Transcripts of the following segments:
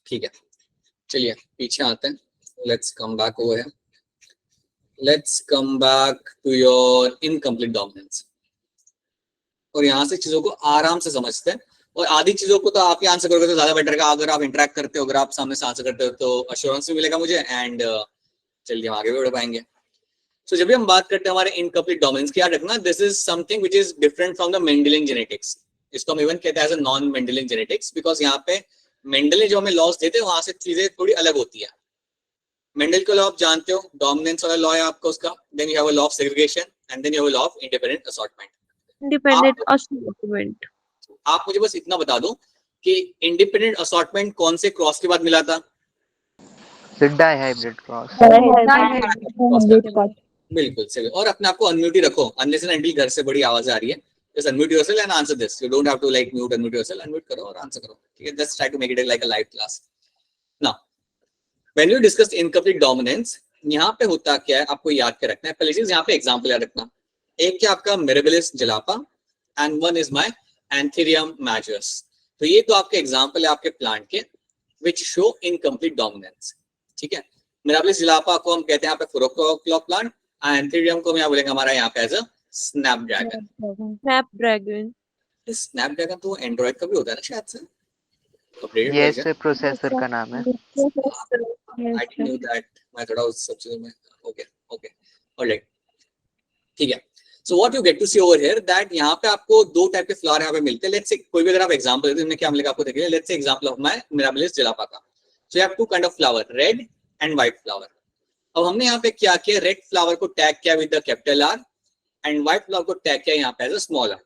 ठीक है, चलिए पीछे आते हैं. Let's come back over here. Let's come back to your incomplete dominance. और यहाँ से चीजों को आराम से समझते हैं. और आधी चीजों को तो आप ही आंसर करोगे तो ज्यादा बेटर है. अगर आप इंटरेक्ट करते हो, अगर आप सामने से आंसर करते हो तो अश्योरेंस भी मिलेगा मुझे, एंड चलिए हम आगे भी बढ़ पाएंगे. सो जब भी हम बात करते हैं हमारे इनकम्प्लीट डोमिनेंस की, याद रखना this is something which is different from the Mendelian genetics. इसको हम इवन कहते हैं as a non Mendelian genetics, because यहाँ पे मेंडल ने जो हमें लॉस देते हैं वहां से चीजें थोड़ी अलग होती है. मेंडल का लॉ आप जानते हो, डोमिनेंस वाला लॉ है आपका उसका. Then you have a law of segregation and then you have a law of independent assortment. Independent assortment. आप मुझे बस इतना बता दो कि इंडिपेंडेंट असॉर्टमेंट कौन से क्रॉस के बाद मिला था? Dihybrid cross. बिल्कुल सही. और अपने आप को अनम्यूट ही रखो, अनलेस एंड अनटिल घर से बड़ी आवाज आ रही है. Just unmute yourself and answer this. You don't have to like mute, unmute yourself, unmute करो और आंसर करो. ठीक है, just try to make it like a live class. Now, when you discuss incomplete dominance, यहाँ पे होता क्या है आपको याद के रखना है. पहली चीज यहाँ पे एग्जाम्पल याद रखना. एक क्या आपका Mirabilis jalapa and one is my anthurium majors. तो ये तो आपके एग्जाम्पल है आपके प्लांट के विच शो इनकम्प्लीट डोमिनेंस. ठीक है, मिराबिलिस जलापा को हम कहते हैं यहाँ पे फुरोक्लोक प्लांट, एंथेरियम को हम यहाँ बोलेंगे हमारा यहाँ पे as a snapdragon. Snapdragon. Snapdragon तो एंड्रॉइड का भी होता है ना शायद से. ये इससे प्रोसेसर का नाम है. I knew that. मैं थोड़ा उस सब चीजों में. Okay, okay, alright. ठीक है. So what you get to see over here that यहाँ पे आपको दो टाइप के फ्लावर यहाँ पे मिलते हैं. Let's say कोई भी अगर आप एग्जांपल देते हैं क्या मिलेगा आपको देखिए. Let's say example of my Mirabilis जलापा का. So you have two kind of flower, red and white flower. अब हमने यहाँ पे क्या किया, रेड फ्लावर को टैग किया with the capital R and white flower को टैग किया यहाँ पे एज अ स्मॉल आर.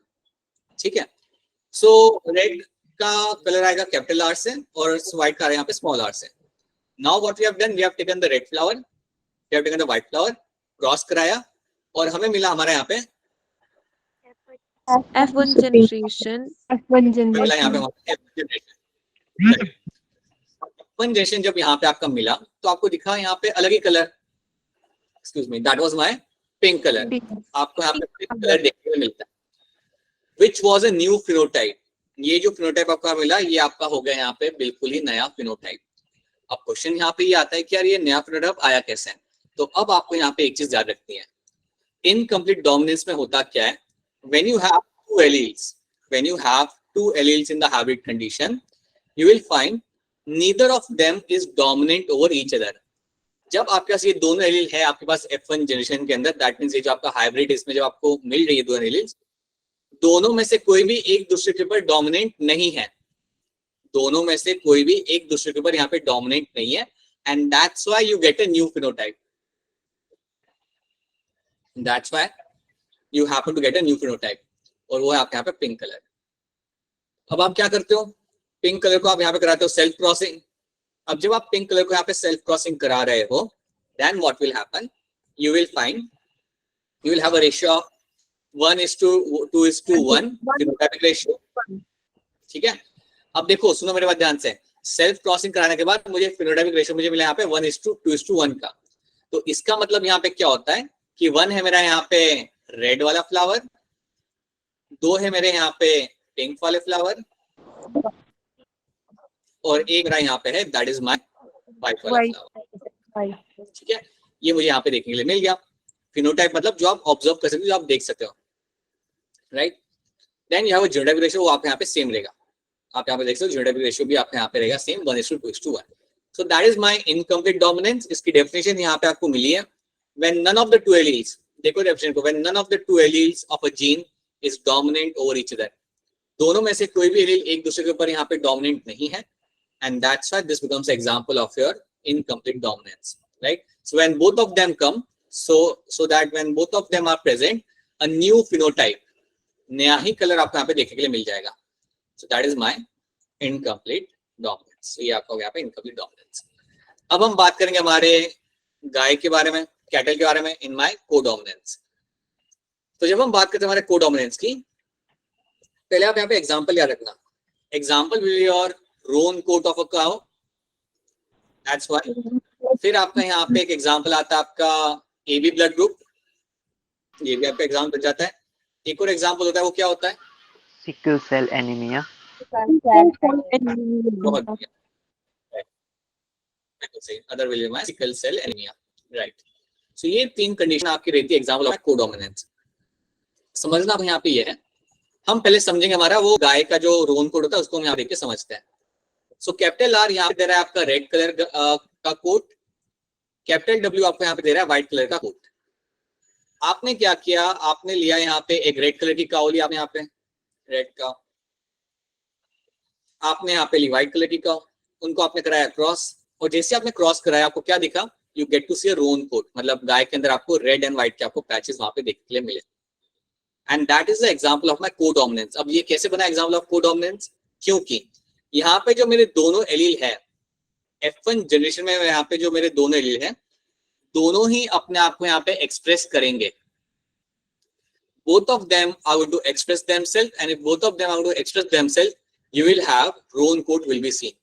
ठीक है. सो रेड का कलर आएगा कैपिटल आर से और व्हाइट का यहाँ पे स्मॉल आर से. Now what we have done, we have taken the red flower, we have taken the white flower, cross कराया और हमें मिला हमारा यहाँ पे F1 generation. मिला यहाँ पे F1 जनरेशन. जब यहाँ पे आपका मिला तो आपको दिखा यहाँ पे अलग ही colour. Excuse me, that was my pink colour. आपको यहाँ पे पिंक कलर देखने को मिलता है which was a new phenotype. ये जो फिनोटाइप आपको मिला ये आपका हो गया यहाँ पे बिल्कुल ही नया फिनोटाइप. अब क्वेश्चन यहाँ पे ये आता है कि यार ये नया फिनोटाइप आया कैसे. तो अब आपको यहाँ पे एक चीज याद रखनी है. इनकम्प्लीट डोमिनेंस में होता क्या है, when you have two alleles in the hybrid condition, you will find neither of them is dominant over each other. जब आपके पास ये दोनों एलील है आपके पास F1 जनरेशन के अंदर, दैट मींस ये जो आपका हाइब्रिड इसमें जब आपको मिल रही है दोनों एलील्स, दोनों में से कोई भी एक दूसरे के ऊपर डोमिनेंट नहीं है. दोनों में से कोई भी एक दूसरे के ऊपर यहाँ पे डोमिनेंट नहीं है. And that's why you get a new phenotype. That's why you happen to get a new phenotype. और वो है आपके यहाँ पे पिंक कलर. अब आप क्या करते हो, पिंक कलर को आप यहाँ पे कराते हो सेल्फ क्रॉसिंग. अब जब आप पिंक कलर को यहाँ पे सेल्फ क्रॉसिंग करा रहे हो, then what will happen, you will find you will have a ratio of 1:2:1 phenotypic ratio. ठीक है. अब देखो सुनो मेरे बात ध्यान से. सेल्फ क्रॉसिंग कराने के बाद मुझे फिनोटाइपिक रेशियो मुझे मिला यहाँ पे 1:2:1 का. तो इसका मतलब यहाँ पे क्या होता है कि 1 है मेरा यहाँ पे रेड वाला फ्लावर, 2 है मेरे यहाँ पे पिंक वाले फ्लावर और एक मेरा यहाँ पे है दैट इज माय व्हाइट वाला फ्लावर. ठीक है. ये मुझे यहाँ पे देखने के लिए मिल गया. फिनोटाइप मतलब जो आप ऑब्जर्व कर सकते हो, जो आप देख सकते हो, right. Then you have a genotypic ratio, वो आप यहाँ पे सेम रहेगा. आप यहाँ पे देख सकते हो जीनोटाइपिक रेशियो भी आपके यहाँ पे रहेगा same 1:2:1. So that is my incomplete dominance. इसकी डेफिनेशन यहाँ पे आपको मिली है. When none of the two alleles, देखो डेफिनेशन को, when none of the two alleles of a gene is dominant over each other. दोनों में से कोई भी एलील एक दूसरे के ऊपर यहाँ पे डोमिनेंट नहीं है. And that's why this becomes example of your incomplete dominance, right. So when both of them come, so that when both of them are present, a new phenotype, नया ही कलर आपको यहाँ पे देखने के लिए मिल जाएगा. So that is my incomplete dominance. So ये आपका हो गया यहाँ पे incomplete dominance. अब हम बात करेंगे हमारे गाय के बारे में, कैटल के बारे में, in my co-dominance. तो जब हम बात करते हैं हमारे co-dominance की, पहले आप यहाँ पे एग्जाम्पल याद रखना. Example will be your roan coat of a cow. That's why. फिर आपका यहाँ पे एक एग्जाम्पल आता है आपका AB ब्लड ग्रुप. ये भी आपका एग्जाम्पल बन जाता है. एक और एग्जाम्पल होता है, वो क्या होता है, सिकल सेल एनीमिया. बहुत बढ़िया. Other will be my sickle cell anaemia, right. So ये 3 कंडीशन आपकी रहती है एग्जांपल ऑफ कोडोमिनेंस। समझना यहाँ पे ये है, हम पहले समझेंगे हमारा वो गाय का जो रोन कोड होता है उसको हम यहाँ देख के समझते हैं। सो कैपिटल आर यहाँ पे दे रहा है आपका रेड कलर का कोट, कैपिटल डब्ल्यू आपको यहाँ पे दे रहा है व्हाइट कलर का कोट। आपने क्या किया, आपने लिया यहाँ पे एक रेड कलर की काउ लिया, आपने यहाँ पे रेड काउ, आपने यहाँ पे ली व्हाइट कलर की काउ, उनको आपने कराया क्रॉस, और जैसे आपने क्रॉस कराया आपको क्या दिखा, you get to see a roan coat, मतलब गाय के अंदर आपको रेड एंड व्हाइट के आपको पैचेस वहां पे देखने के लिए मिले। And that is the example of my codominance. अब ये कैसे बना एग्जांपल ऑफ कोडोमिनेंस, क्योंकि यहाँ पे जो मेरे दोनों एलील है F1 जनरेशन में, यहाँ पे जो मेरे दोनों एलील है दोनों ही अपने आप को यहाँ पे एक्सप्रेस करेंगे। both of them are going to express themselves, and if both of them are going to express themselves, you will have roan coat will be seen.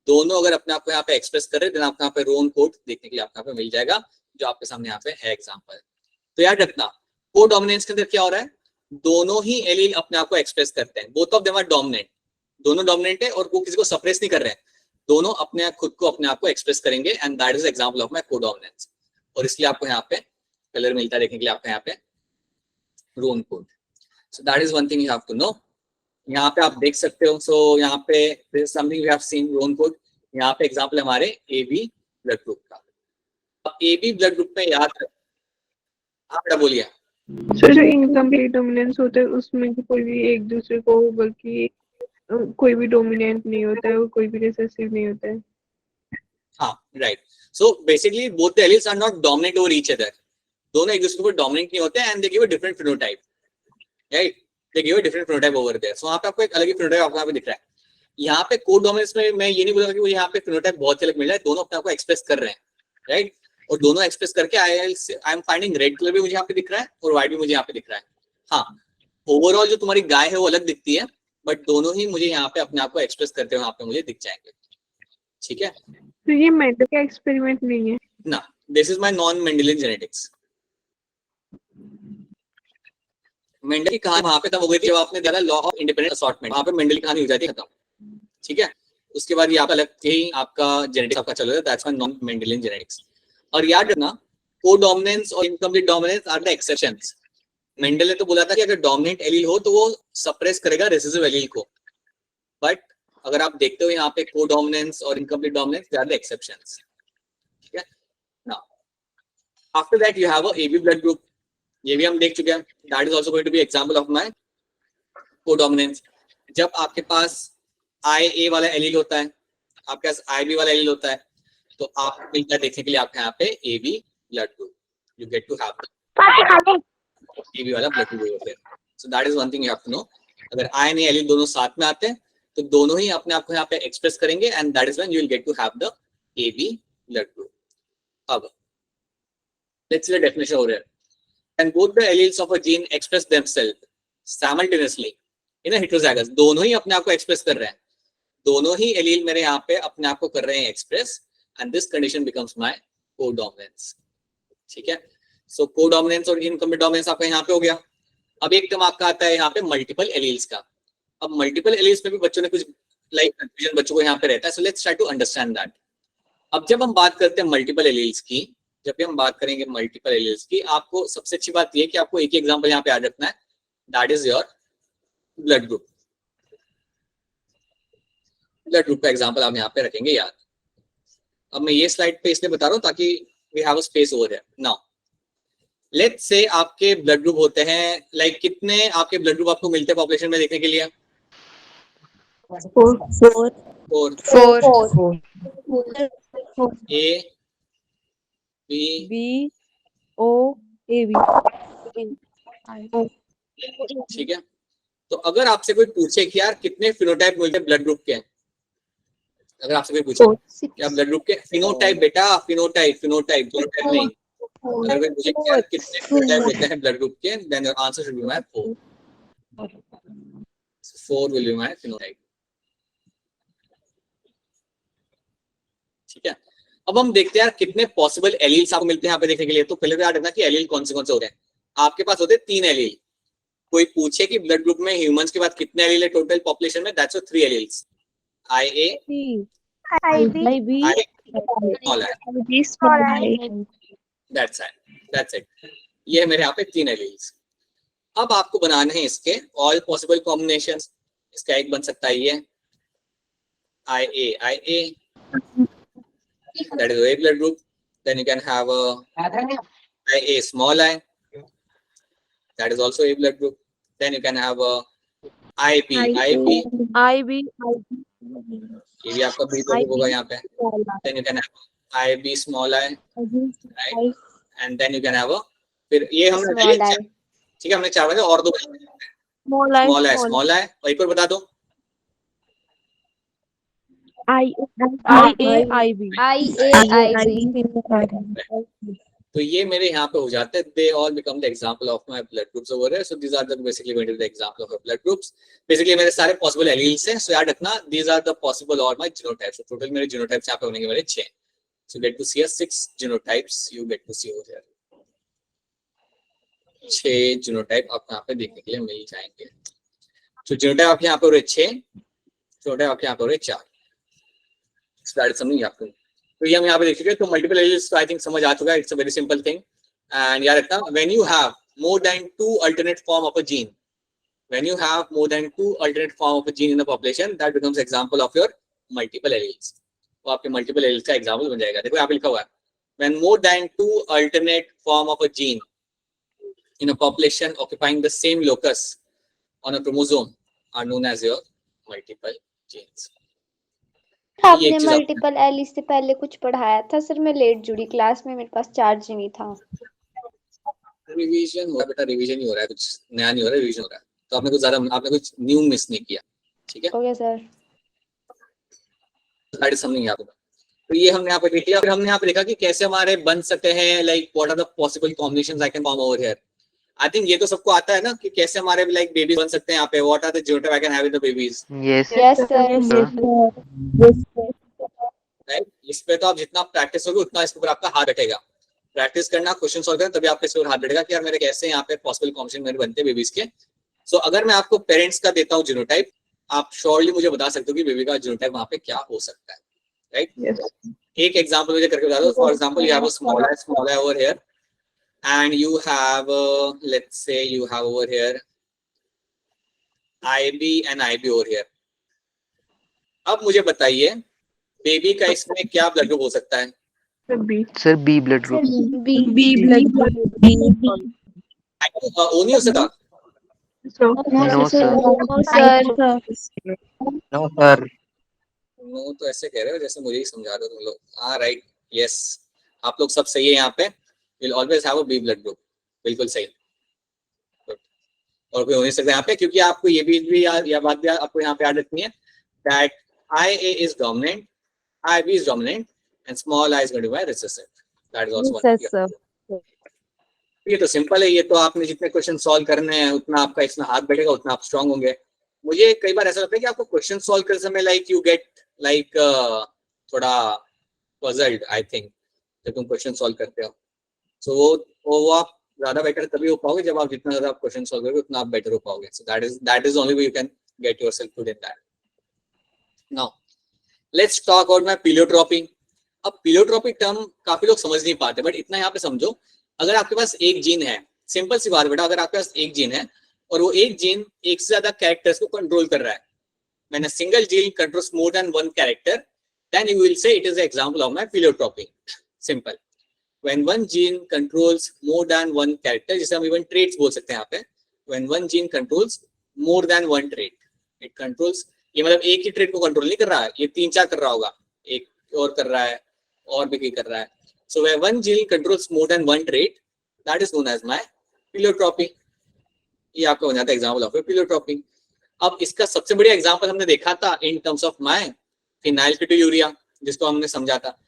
दोनों अगर अपने आप को यहाँ पे एक्सप्रेस कर रहे हैं, आपको यहाँ पे रोन कोट देखने के लिए आपको यहाँ पे मिल जाएगा, जो आपके सामने यहाँ पे है एग्जांपल। तो याद रखना कोडोमिनेंस के अंदर क्या हो रहा है, दोनों ही एलील अपने आप को एक्सप्रेस करते हैं, both of them are dominant, दोनों डोमिनेंट है और वो किसी को सप्रेस नहीं कर रहे हैं, दोनों अपने खुद को अपने आप को एक्सप्रेस करेंगे, and that is example of my codominance. और इसलिए आपको यहाँ पे कलर मिलता है देखने के लिए आपको यहाँ पे wrong code. So that is one thing you have to know. यहाँ पे आप देख सकते हो, सो यहाँ पे something we have seen wrong code, यहाँ पे एग्जांपल हमारे AB ब्लड ग्रुप का। अब AB ब्लड ग्रुप में याद आप क्या बोलिए सर, जो इनकम्प्लीट डोमिनेंस होता है उसमें कोई भी एक दूसरे को, बल्कि कोई भी डोमिनेंट नहीं होता है और कोई भी रिसेसिव नहीं होता है। हाँ right. So basically both the alleles are not dominate over each other, दोनों एक दूसरे को डोमिनेट नहीं होते, and they give a different phenotype, right, they give a different phenotype over there. So वहां पे आपको एक अलग ही फिनोटाइप आपको यहाँ पे दिख रहा है। यहाँ पे कोडोमिनेंस में मैं ये नहीं बोलूंगा कि वो यहाँ पे फिनोटाइप बहुत अलग मिल रहा है, दोनों अपने आप को एक्सप्रेस कर रहे हैं, राइट, और दोनों एक्सप्रेस करके I am finding red colour भी मुझे यहाँ पे दिख रहा है और व्हाइट भी मुझे यहाँ पे दिख रहा है। हाँ, ओवरऑल जो तुम्हारी गाय है वो अलग दिखती है, बट दोनों ही मुझे यहाँ पे अपने आप को एक्सप्रेस करते हुए यहाँ पे मुझे दिख जाएंगे, ठीक है। तो ये मेंडल का एक्सपेरिमेंट नहीं है ना, this is my non Mendelian genetics. Mendel की कहानी वहां पे खत्म हो गई थी जब आपने दिया लॉ ऑफ इंडिपेंडेंट असॉर्टमेंट, वहां पे मेंडल की कहानी हो जाती है खत्म, ठीक है। उसके बाद ये आप अलग ही आपका जेनेटिक्स आपका चल रहा है, that's my non Mendelian genetics. और याद रखना कोडोमिनेंस और incomplete dominance are the exceptions. Mendel ने तो बोला था कि अगर डोमिनेंट एलील हो तो वो सप्रेस करेगा रिसेसिव एलील को, बट अगर आप देखते हो यहाँ पे कोडोमिनेंस और incomplete dominance they are the exceptions, ठीक है। Now after that you have a AB blood group, ये भी हम देख चुके हैं, that is also going to be example of my codominance. जब आपके पास IA वाला एलील होता है, आपके पास IB वाला एलील होता है, तो आप मिलता है देखने के लिए आपके यहाँ पे AB blood group, you get to have AB वाला ब्लड ग्रुप होता है। So that is one thing you have to know. अगर I और एलील दोनों साथ में आते हैं तो दोनों ही अपने आप को यहाँ पे एक्सप्रेस करेंगे, and that is when you will get to have the AB blood group. अब लेट्स सी द डेफिनेशन हो रहा है, and both the alleles of a gene express themselves simultaneously in a heterozygous, दोनों ही अपने आप को express कर रहे हैं, दोनों ही एलील मेरे यहाँ पे अपने आप को कर रहे हैं express, and this condition becomes my codominance, ठीक है। सो कोडोमिनेंस और इनकम्प्लीट डोमिनेंस आपका यहाँ पे हो गया। अब एक टर्म आपका आता है यहाँ पे मल्टीपल एलील्स का। अब मल्टीपल एलील्स में भी बच्चों ने कुछ लाइक कंफ्यूजन बच्चों को यहाँ पे रहता है, so let's try to understand that. अब जब हम बात करते हैं मल्टीपल एलील्स की, जब भी हम बात करेंगे मल्टीपल एलील्स की, आपको सबसे अच्छी बात यह है कि आपको एक ही एग्जांपल यहाँ पे याद रखना है, that is your blood group. Blood group का एग्जांपल आप यहाँ पे रखेंगे याद। अब मैं ये स्लाइड पे इसलिए बता रहा हूँ ताकि we have a space over here. Now let's say आपके ब्लड ग्रुप होते हैं, लाइक कितने आपके ब्लड ग्रुप आपको मिलते हैं पॉपुलेशन में देखने के लिए? 4 A B O AB, ठीक है। तो अगर आपसे कोई पूछे कि यार कितने फिनोटाइप मिलते हैं ब्लड ग्रुप के, अगर आपसे कोई पूछे क्या ब्लड ग्रुप के फिनोटाइप, बेटा फिनोटाइप फिनोटाइप नहीं, अगर कोई पूछे कि यार कितने फिनोटाइप मिलते हैं ब्लड ग्रुप के, then your answer should be my 4 will be my phenotype, ठीक है। अब हम देखते हैं यार कितने पॉसिबल एलील्स आपको मिलते हैं यहाँ पे देखने के लिए। तो पहले तो याद रखना कि एलील कौन से होते हैं। आपके पास होते हैं 3 एलील। कोई पूछे कि ब्लड ग्रुप में ह्यूमंस के बाद कितने एलील है टोटल पॉपुलेशन में, that's 3 alleles, IA, IB, small I, IB small I. That's it. ये है मेरे यहाँ पे 3 एलील्स। अब आपको बनाने हैं इसके ऑल पॉसिबल कॉम्बिनेशंस। इसका एक बन सकता है ये IA that is a blood group. Then you can have a IA small I, that is also a blood group. Then you can have a IB IB ये भी आपका B blood group होगा यहाँ पे। Then you can have IB small I, right? And then you can have a, फिर ये हमने ठीक है, हमने 4 बजे और 2 स्मॉल I और एक और बता दो IAIB तो ये मेरे यहाँ पे हो जाते हैं। They all become the example of my blood groups over here. So these are the basically going to be the example of blood groups. Basically मेरे सारे पॉसिबल एलील्स हैं, सो याद रखना दीस आर द पॉसिबल और my genotypes. So total मेरे genotypes यहाँ पे होंगे मेरे 6। So get to see 6 genotypes you get to see over here. 6 genotype आपको यहाँ पे देखने के लिए मिल जाएंगे। तो जीनोटाइप आपके यहाँ पे हो रहे 6, जीनोटाइप आपके यहाँ पे हो रहे 4। स्लाइड समझिए आपको। तो ये हम यहाँ पे देख चुके हैं। तो मल्टीपल एलील्स आई थिंक समझ आ चुका है। It's a very simple thing and याद रखना when you have more than 2 alternate form of a gene, when you have more than 2 alternate form of a gene in the population that becomes example of your multiple alleles. वो आपके multiple alleles का example बन जाएगा। देखो यहाँ पे लिखा हुआ है when more than 2 alternate form of a gene in a population occupying the same locus on a chromosome are known as your multiple genes. आपने मल्टीपल एलील्स से पहले कुछ पढ़ाया था सर, मैं लेट जुड़ी क्लास में, मेरे पास चार्ज नहीं था। रिवीजन हो रहा है बेटा, रिवीजन ही हो रहा है, कुछ नया नहीं हो रहा है, रिवीजन हो रहा है। तो आपने कुछ न्यू मिस नहीं किया, ठीक है? Okay sir. स्लाइड समझिए यहाँ पे। तो ये हमने यहाँ पे देख लिया। फिर हमने यहाँ पे देखा कि कैसे हमारे बन सकते हैं, like what are the possible combinations I can form over here. I think ये तो सबको आता है ना कि कैसे हमारे लाइक बेबीज बन सकते हैं यहाँ पे। What are the genotype I can have with the babies. Yes sir. Right, इस पे तो आप जितना प्रैक्टिस होगी उतना इसके ऊपर आपका हाथ बैठेगा। प्रैक्टिस करना, क्वेश्चन सॉल्व करना, तभी आपके इसके ऊपर हाथ बैठेगा कि यार मेरे कैसे यहाँ पे पॉसिबल कॉम्बिनेशन मेरे बनते हैं बेबीज के। सो अगर मैं आपको पेरेंट्स का देता हूँ जीनोटाइप, आप श्योरली मुझे बता सकते हो कि बेबी का जीनोटाइप वहाँ पे क्या हो सकता है, राइट? एक एग्जांपल मुझे करके बता दो। For example you have a small I over here and you have let's say you have over here IB and IB over here. अब मुझे बताइए बेबी का इसमें क्या ब्लड ग्रुप हो सकता है? Sir B blood group. B blood group O नहीं हो सकता? No sir. No sir. No तो ऐसे कह रहे हो जैसे मुझे ही समझा दो तुम लोग। हाँ राइट, यस, आप लोग सब सही है यहाँ पे। Will always have a B blood group, बिल्कुल सही। और कोई हो नहीं सकता यहाँ पे, क्योंकि आपको ये भी या बात भी आपको यहाँ पे याद रखनी है that IA is dominant, IB is dominant, and small I is going to be recessive. That is also one. ये तो सिंपल है। ये तो आपने जितने क्वेश्चन सॉल्व करने हैं उतना आपका इसमें हाथ बैठेगा, उतना आप स्ट्रांग होंगे। मुझे कई बार ऐसा लगता है कि आपको क्वेश्चन सॉल्व करते समय लाइक यू गेट लाइक थोड़ा पजल्ड, आई थिंक, जब तुम क्वेश्चन सॉल्व करते हो। सो वो आप ज्यादा बेटर तभी हो पाओगे जब आप जितना ज्यादा क्वेश्चन सॉल्व करोगे उतना आप बेटर हो पाओगे। So that is only way you can get yourself good in that. Now let's talk about my pleiotropy. अब पिलियोट्रॉपी टर्म काफी लोग समझ नहीं पाते, बट इतना यहाँ पे समझो, अगर आपके पास एक जीन है, सिंपल सी बात बेटा, अगर आपके पास एक जीन है और वो एक जीन एक से ज्यादा कैरेक्टर्स को कंट्रोल कर रहा है, when a single gene controls more than one character, then you will say it is an example of my pleiotropy. Simple. When one gene controls more than one character, जिसे हम even traits बोल सकते हैं यहाँ पे, when one gene controls more than one trait, it controls, ये मतलब एक ही trait को कंट्रोल नहीं कर रहा है, ये 3-4 कर रहा होगा, एक और कर रहा है और भी कर रहा है। So when one gene controls more than one trait, that is known as my pleiotropy. ये आपका हो जाता है एग्जाम्पल ऑफ pleiotropy। अब इसका सबसे बढ़िया एग्जाम्पल हमने देखा था इन टर्म्स ऑफ माय फिनाइलकीटोयूरिया, जिसको हमने समझा था।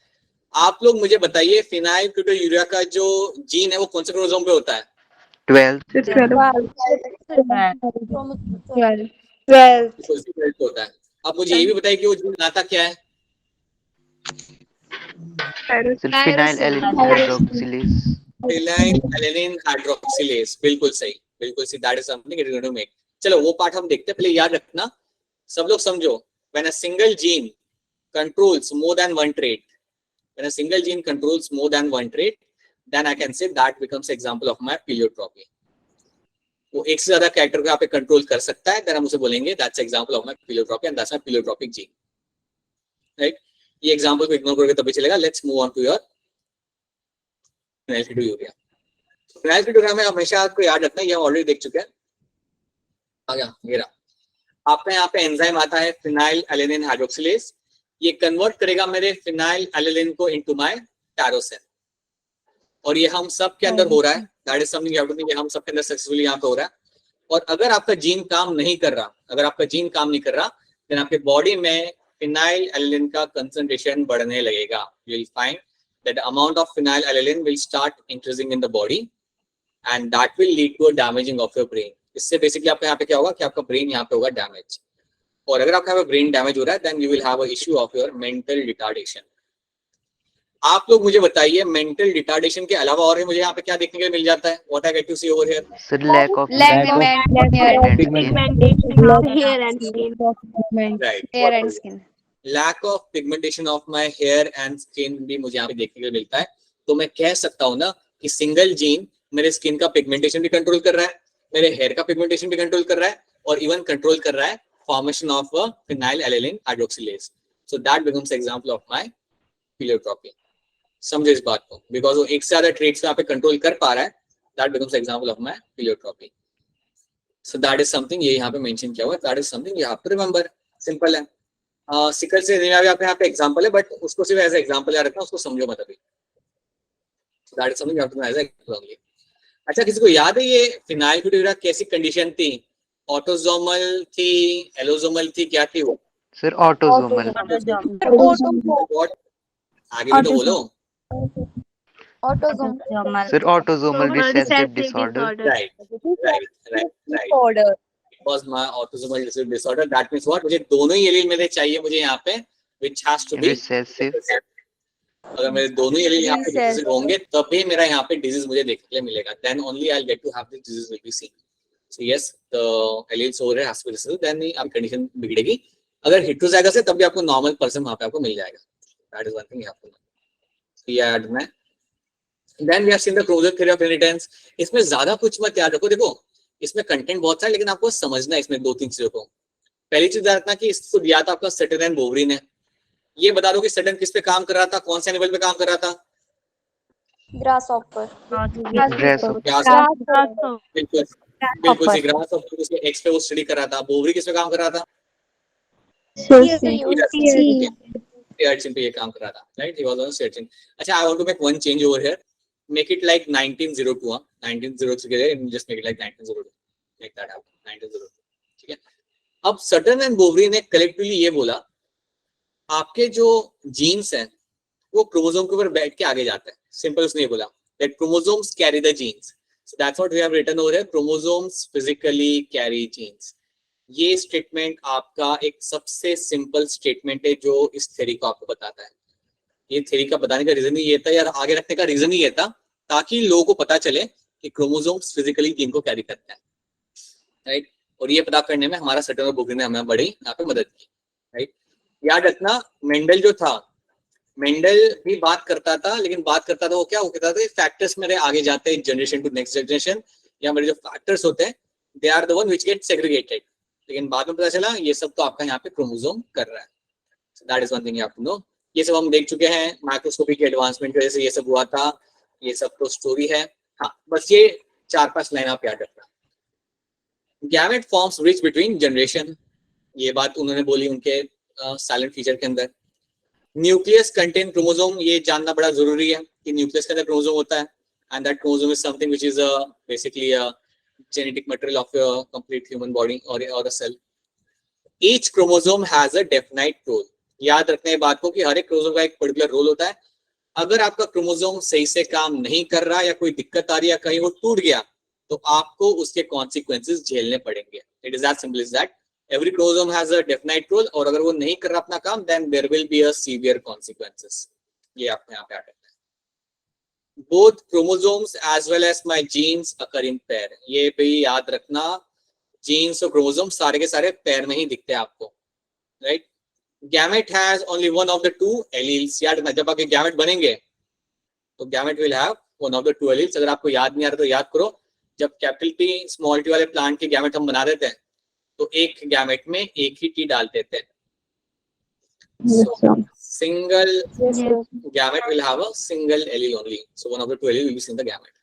आप लोग मुझे बताइए फिनाइलकीटोयूरिया का जो जीन है वो कौन से क्रोमोसोम पे होता है? 12 होता है। अब मुझे ये भी बताइए कि वो जीन बनाता क्या है? Phenylalanine hydroxylase. बिल्कुल सही, बिल्कुल सही। That is something it is going to make. चलो वो पार्ट हम देखते हैं, पहले याद रखना, सब लोग समझो, when a single gene controls more than one trait, When a single gene controls more than one trait, then I can say that becomes example of my pleiotropy. वो एक से ज्यादा कैरेक्टर को यहाँ पे कंट्रोल कर सकता है, then हम उसे बोलेंगे that's example of my pleiotropy and that's my pleiotropic gene. Right? ये एग्जांपल को इग्नोर करोगे तभी चलेगा. Let's move on to your phenylketonuria. phenylketonuria में हमेशा आपको याद रखना है, ये हम ऑलरेडी देख चुके हैं. आ गया ये रहा. आपका यहाँ पे एंजाइम आता है फिनाइल एलेनिन हाइड्रोक्सिलेज. ये कन्वर्ट करेगा मेरे फिनाइल एलेनिन को इनटू माय टायरोसिन, और ये हम सब के अंदर हो रहा है. That is something you have to think, हम सब के अंदर सक्सेसफुली यहाँ पे हो रहा है. और अगर आपका जीन काम नहीं कर रहा, देन आपके बॉडी में फिनाइल एलेनिन का कंसंट्रेशन बढ़ने लगेगा. You will find that the amount of phenylalanine will start increasing in the body and that will lead to a damaging of your brain. इससे बेसिकली आपका यहाँ पे क्या होगा कि आपका ब्रेन यहाँ पे होगा डैमेज. और अगर आपका ब्रेन डैमेज हो रहा है then you will have a issue of your mental retardation. आप लोग मुझे बताइए मेंटल रिटार्डेशन के अलावा और मुझे यहाँ पे क्या देखने के लिए मिल जाता है? What I get to see over here? Sir lack of hair and skin. Right, hair and skin. Lack of pigmentation of my hair and skin भी मुझे यहाँ पे देखने के लिए मिलता है. तो मैं कह सकता हूँ ना कि सिंगल जीन मेरे स्किन का पिगमेंटेशन भी कंट्रोल कर रहा है, मेरे हेयर का पिगमेंटेशन भी कंट्रोल कर रहा है, और इवन कंट्रोल कर रहा है formation of phenylalanine hydroxylase. So that becomes example of my pleiotropy. समझे इस बात को? बिकॉज वो एक से ज्यादा ट्रेट्स यहाँ पे कंट्रोल कर पा रहा है, that becomes example of my pleiotropy. So that is something, ये यहाँ पे मेंशन किया हुआ है. That is something you have to remember. Simple है. सिकल से एनीमिया भी आपके यहाँ पे एग्जांपल है, बट उसको सिर्फ एज एग्जांपल याद रखना, उसको समझो मत अभी. That is something you have to know as example. अच्छा, किसी को याद है ये फिनाइलकेटोनुरिया कैसी कंडीशन थी? ऑटोसोमल थी, एलोसोमल थी, क्या थी वो? Sir autosomal. What? आगे भी तो बोलो. Autosomal. Sir autosomal recessive disorder. Right. It was my autosomal recessive disorder. That means what? मुझे दोनों ही एलील मेरे चाहिए मुझे यहाँ पे, which has to be recessive. अगर मेरे दोनों ही एलील यहाँ पे recessive होंगे तभी मेरा यहाँ पे डिजीज मुझे देखने के लिए मिलेगा. Then only I'll get to have this disease will be seen. So yes, the alleles over here has to be recessive. Then आपकी condition बिगड़ेगी. अगर heterozygous है तब भी आपको नॉर्मल पर्सन वहाँ पे आपको मिल जाएगा. That is one thing you have to know. So ये ऐड में. Then we have seen the chromosome theory of inheritance. इसमें ज्यादा कुछ मत याद रखो. देखो इसमें कंटेंट बहुत सारा, लेकिन आपको समझना है इसमें दो तीन चीजों को. पहली चीज याद रखना कि इसको दिया था आपका सटन एंड बोवरी ने. ये बता दो कि सटन किस पे काम कर रहा था, कौन से एनिमल पे काम कर रहा था? ग्रासहॉपर. बिल्कुल बिल्कुल सी ग्रासहॉपर. उसके एक्स पे वो स्टडी कर रहा था. बोवरी किस पे काम कर रहा था? सर्चिन पे ये काम कर रहा था. Right, he was on searching. अच्छा, I want to make one change over here. Make it like 1902. 1903 के लिए just make it like 1902. Make that happen. 1902. ठीक है. अब सटन एंड बोवरी ने कलेक्टिवली ये बोला, आपके जो जीन्स हैं वो क्रोमोसोम के ऊपर बैठ के आगे जाते हैं. सिंपल उसने ये बोला that chromosomes carry the genes. So that's what we have written over here. Chromosomes physically carry genes. ये स्टेटमेंट आपका एक सबसे सिंपल स्टेटमेंट है जो इस थ्योरी को आपको बताता है. ये थ्योरी का बताने का रीजन ही ये था, यार आगे रखने का रीजन ही ये था, ताकि लोगों को पता चले कि क्रोमोसोम्स फिजिकली जीन को कैरी करते हैं. राइट, और ये पता करने में हमारा सटन और बोवरी ने हमें बड़ी यहाँ पे मदद की. राइट, याद रखना मेंडल जो था, मेंडल भी बात करता था, लेकिन बात करता था वो क्या, वो कहता था फैक्टर्स मेरे आगे जाते हैं जनरेशन टू नेक्स्ट जनरेशन, या मेरे जो फैक्टर्स होते हैं they are the one which get segregated. लेकिन बाद में पता चला ये सब तो आपका यहाँ पे क्रोमोसोम कर रहा है. That is one thing you have to know. ये सब हम देख चुके हैं, माइक्रोस्कोपी के एडवांसमेंट की वजह से ये सब हुआ था. ये सब तो स्टोरी है. हाँ, बस ये 4-5 लाइन आप याद रखना. Gamete forms bridge between generation, ये बात उन्होंने बोली उनके साइलेंट फीचर के अंदर. न्यूक्लियस कंटेन क्रोमोसोम, ये जानना बड़ा जरूरी है कि न्यूक्लियस के अंदर क्रोमोसोम होता है. And that chromosome is something which is basically a genetic material of a complete human body or a cell. Each chromosome has a definite role. याद रखना है बात को कि हर एक क्रोमोसोम का एक पर्टिकुलर रोल होता है. अगर आपका क्रोमोसोम सही से काम नहीं कर रहा या कोई दिक्कत आ रही है, कहीं वो टूट गया, तो आपको उसके कॉन्सिक्वेंसेस झेलने पड़ेंगे. It is as simple as that. Every chromosome has a definite role, और अगर वो नहीं कर रहा अपना काम, then there will be a severe consequences. ये आपको यहाँ पे आ. Both chromosomes as well as my genes occur in pair. ये भी याद रखना, जीन्स और क्रोमोसोम सारे के सारे पेयर में ही दिखते हैं आपको. Right, gamete has only one of the two alleles. याद रखना, जब आपके गैमेट बनेंगे तो gamete will have one of the two alleles. अगर आपको याद नहीं आ रहा तो याद करो, जब कैपिटल टी स्मॉल टी वाले प्लांट के गैमेट हम बना देते हैं तो एक गैमेट में एक ही टी डाल देते हैं। Single gamete will have a single allele only. So one of the two allele will be in the gamete.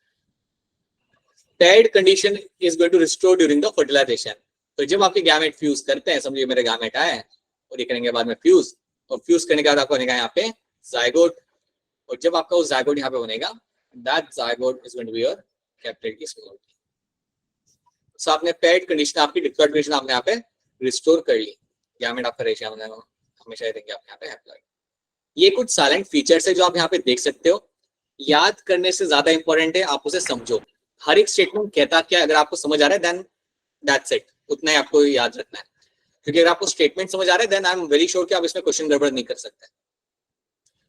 Paired condition is going to restore during the fertilization. तो जब आपके गैमेट फ्यूज करते हैं, समझिए मेरे गैमेट आए और ये करेंगे बाद में फ्यूज, और फ्यूज करने के बाद आपको बनेगा यहाँ पे जाइगोट, और जब आपका वो जाइगोट यहाँ पे बनेगा, that zygote is going to be your capital T small t. So आपने paired condition, आपकी डिफरेंट कंडीशन आपने यहाँ पे रिस्टोर कर ली, गैमेट आपका रेशियो हमेशा रहेंगे आप यहाँ पे हैप्लॉइड। ये कुछ साइलेंट फीचर्स है जो आप यहाँ पे देख सकते हो। याद करने से ज्यादा इंपॉर्टेंट है आप उसे समझो। हर एक स्टेटमेंट कहता क्या, अगर आपको समझ आ रहा है देन दैट्स इट, उतना ही आपको याद रखना है। क्योंकि अगर आपको स्टेटमेंट समझ आ रहा है then I am very sure कि आप इसमें क्वेश्चन गड़बड़ नहीं कर सकते।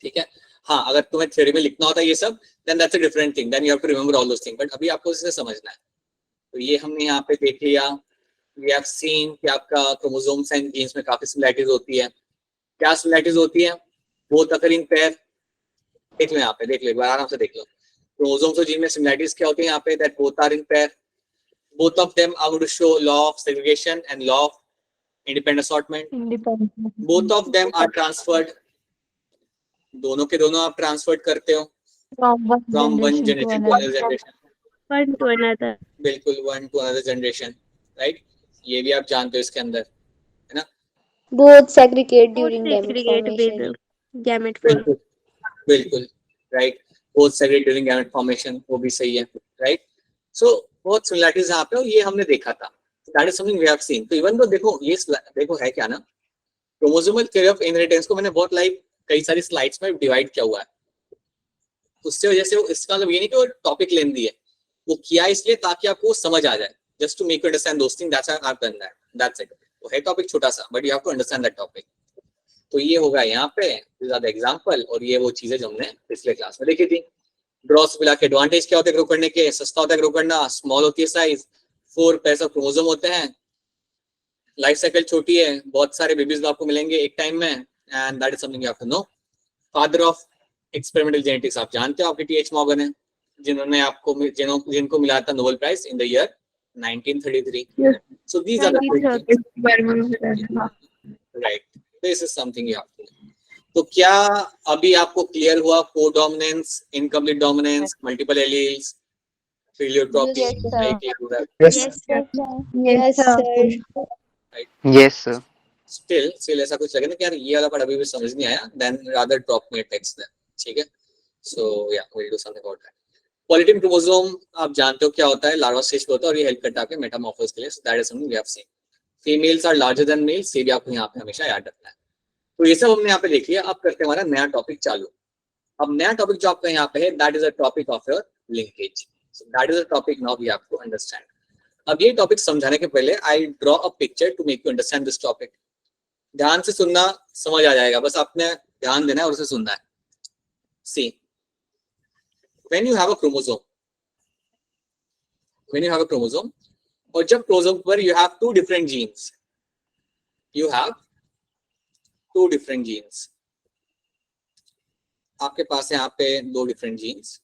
ठीक है, हाँ, अगर तुम्हें थ्योरी में लिखना होता है ये सब then that's a different thing, then you have to remember all those thing, but अभी आपको इसे समझना है। तो ये हमने यहाँ पे देख लिया, वी हैव सीन कि आपका क्रोमोसोम्स एंड जीन्स में काफी सिमिलरिटीज होती है। क्या सिमिलरिटीज होती है? Both occur in pair. देख लो यहाँ पे, देख लो एक बार आराम से देख लो, क्रोमोसोम्स और जीन में सिमिलरिटीज क्या होती है यहाँ पे, that both are in pair, both of them are going to show law of segregation and law of independent assortment. Both of them are transferred, दोनों के दोनों आप ट्रांसफर करते हो from one generation to another generation. One to another. बिल्कुल, one to another generation, right? ये भी आप जानते हो इसके अंदर, है ना? Both segregate during gamete Segregate formation. with gamete formation. बिल्कुल, बिल्कुल, right? Both segregate during gamete formation, वो भी सही है, right? So बहुत सिमिलरिटीज यहाँ पे, और ये हमने देखा था, that is something we have seen. तो इवन तो देखो ये देखो है क्या ना, क्रोमोसोमल थ्योरी ऑफ इनहेरिटेंस को मैंने बहुत कई सारी स्लाइड्स में डिवाइड किया हुआ है। उससे वजह से वो, इसका मतलब ये नहीं कि वो टॉपिक लेंदी है, वो किया इसलिए ताकि आपको समझ आ जाए, just to make you understand those thing, that's I have done that, that's it. वो है टॉपिक छोटा सा, but you have to understand that topic. तो ये होगा यहाँ पे ज्यादा एग्जांपल, और ये वो चीजें जो हमने पिछले क्लास में देखी थी। ड्रोसोफिला के एडवांटेज क्या होते हैं ग्रो करने के? सस्ता होता है ग्रो करना, स्मॉल होती है साइज, 4 पेयर्स ऑफ क्रोमोसोम होते हैं, लाइफ साइकिल छोटी है, बहुत सारे बेबीज आपको मिलेंगे एक टाइम में, and that is something you have to know. Father of experimental genetics आप जानते हो, आपके टीएच मॉर्गन है, जिन्होंने आपको जिनको मिला था Nobel prize in the year 1933। So these are the right, this is something you have to know. तो क्या अभी आपको क्लियर हुआ codominance, incomplete dominance, multiple alleles, pleiotropy? Yes, sir. Yes, sir. Still ऐसा कुछ लगे ना कि यार ये वाला पार्ट अभी भी समझ नहीं आया, then rather drop me a text then, ठीक है? So ya we will do something about that. Polytene chromosome आप जानते हो क्या होता है, लार्वा स्टेज पे होता है, और ये हेल्प करता है आपके मेटामॉर्फोसिस के लिए, so that is something we have seen. Females are larger than males, ये भी आपको यहाँ पे हमेशा याद रखना है। तो ये सब हमने यहाँ पे देख लिया। अब करते हैं हमारा नया टॉपिक चालू। अब नया टॉपिक जो आपका यहाँ पे है, that is a topic of your linkage. So that is a topic now we have to understand. अब ये टॉपिक समझाने के पहले I draw a picture to make you understand this topic. ध्यान से सुनना, समझ आ जाएगा, बस आपने ध्यान देना है और उसे सुनना है। See, when you have a chromosome, when you have a chromosome, और जब क्रोमोसोम पर you have two different genes, you have two different genes, आपके पास है यहाँ पे 2 डिफरेंट जीन्स,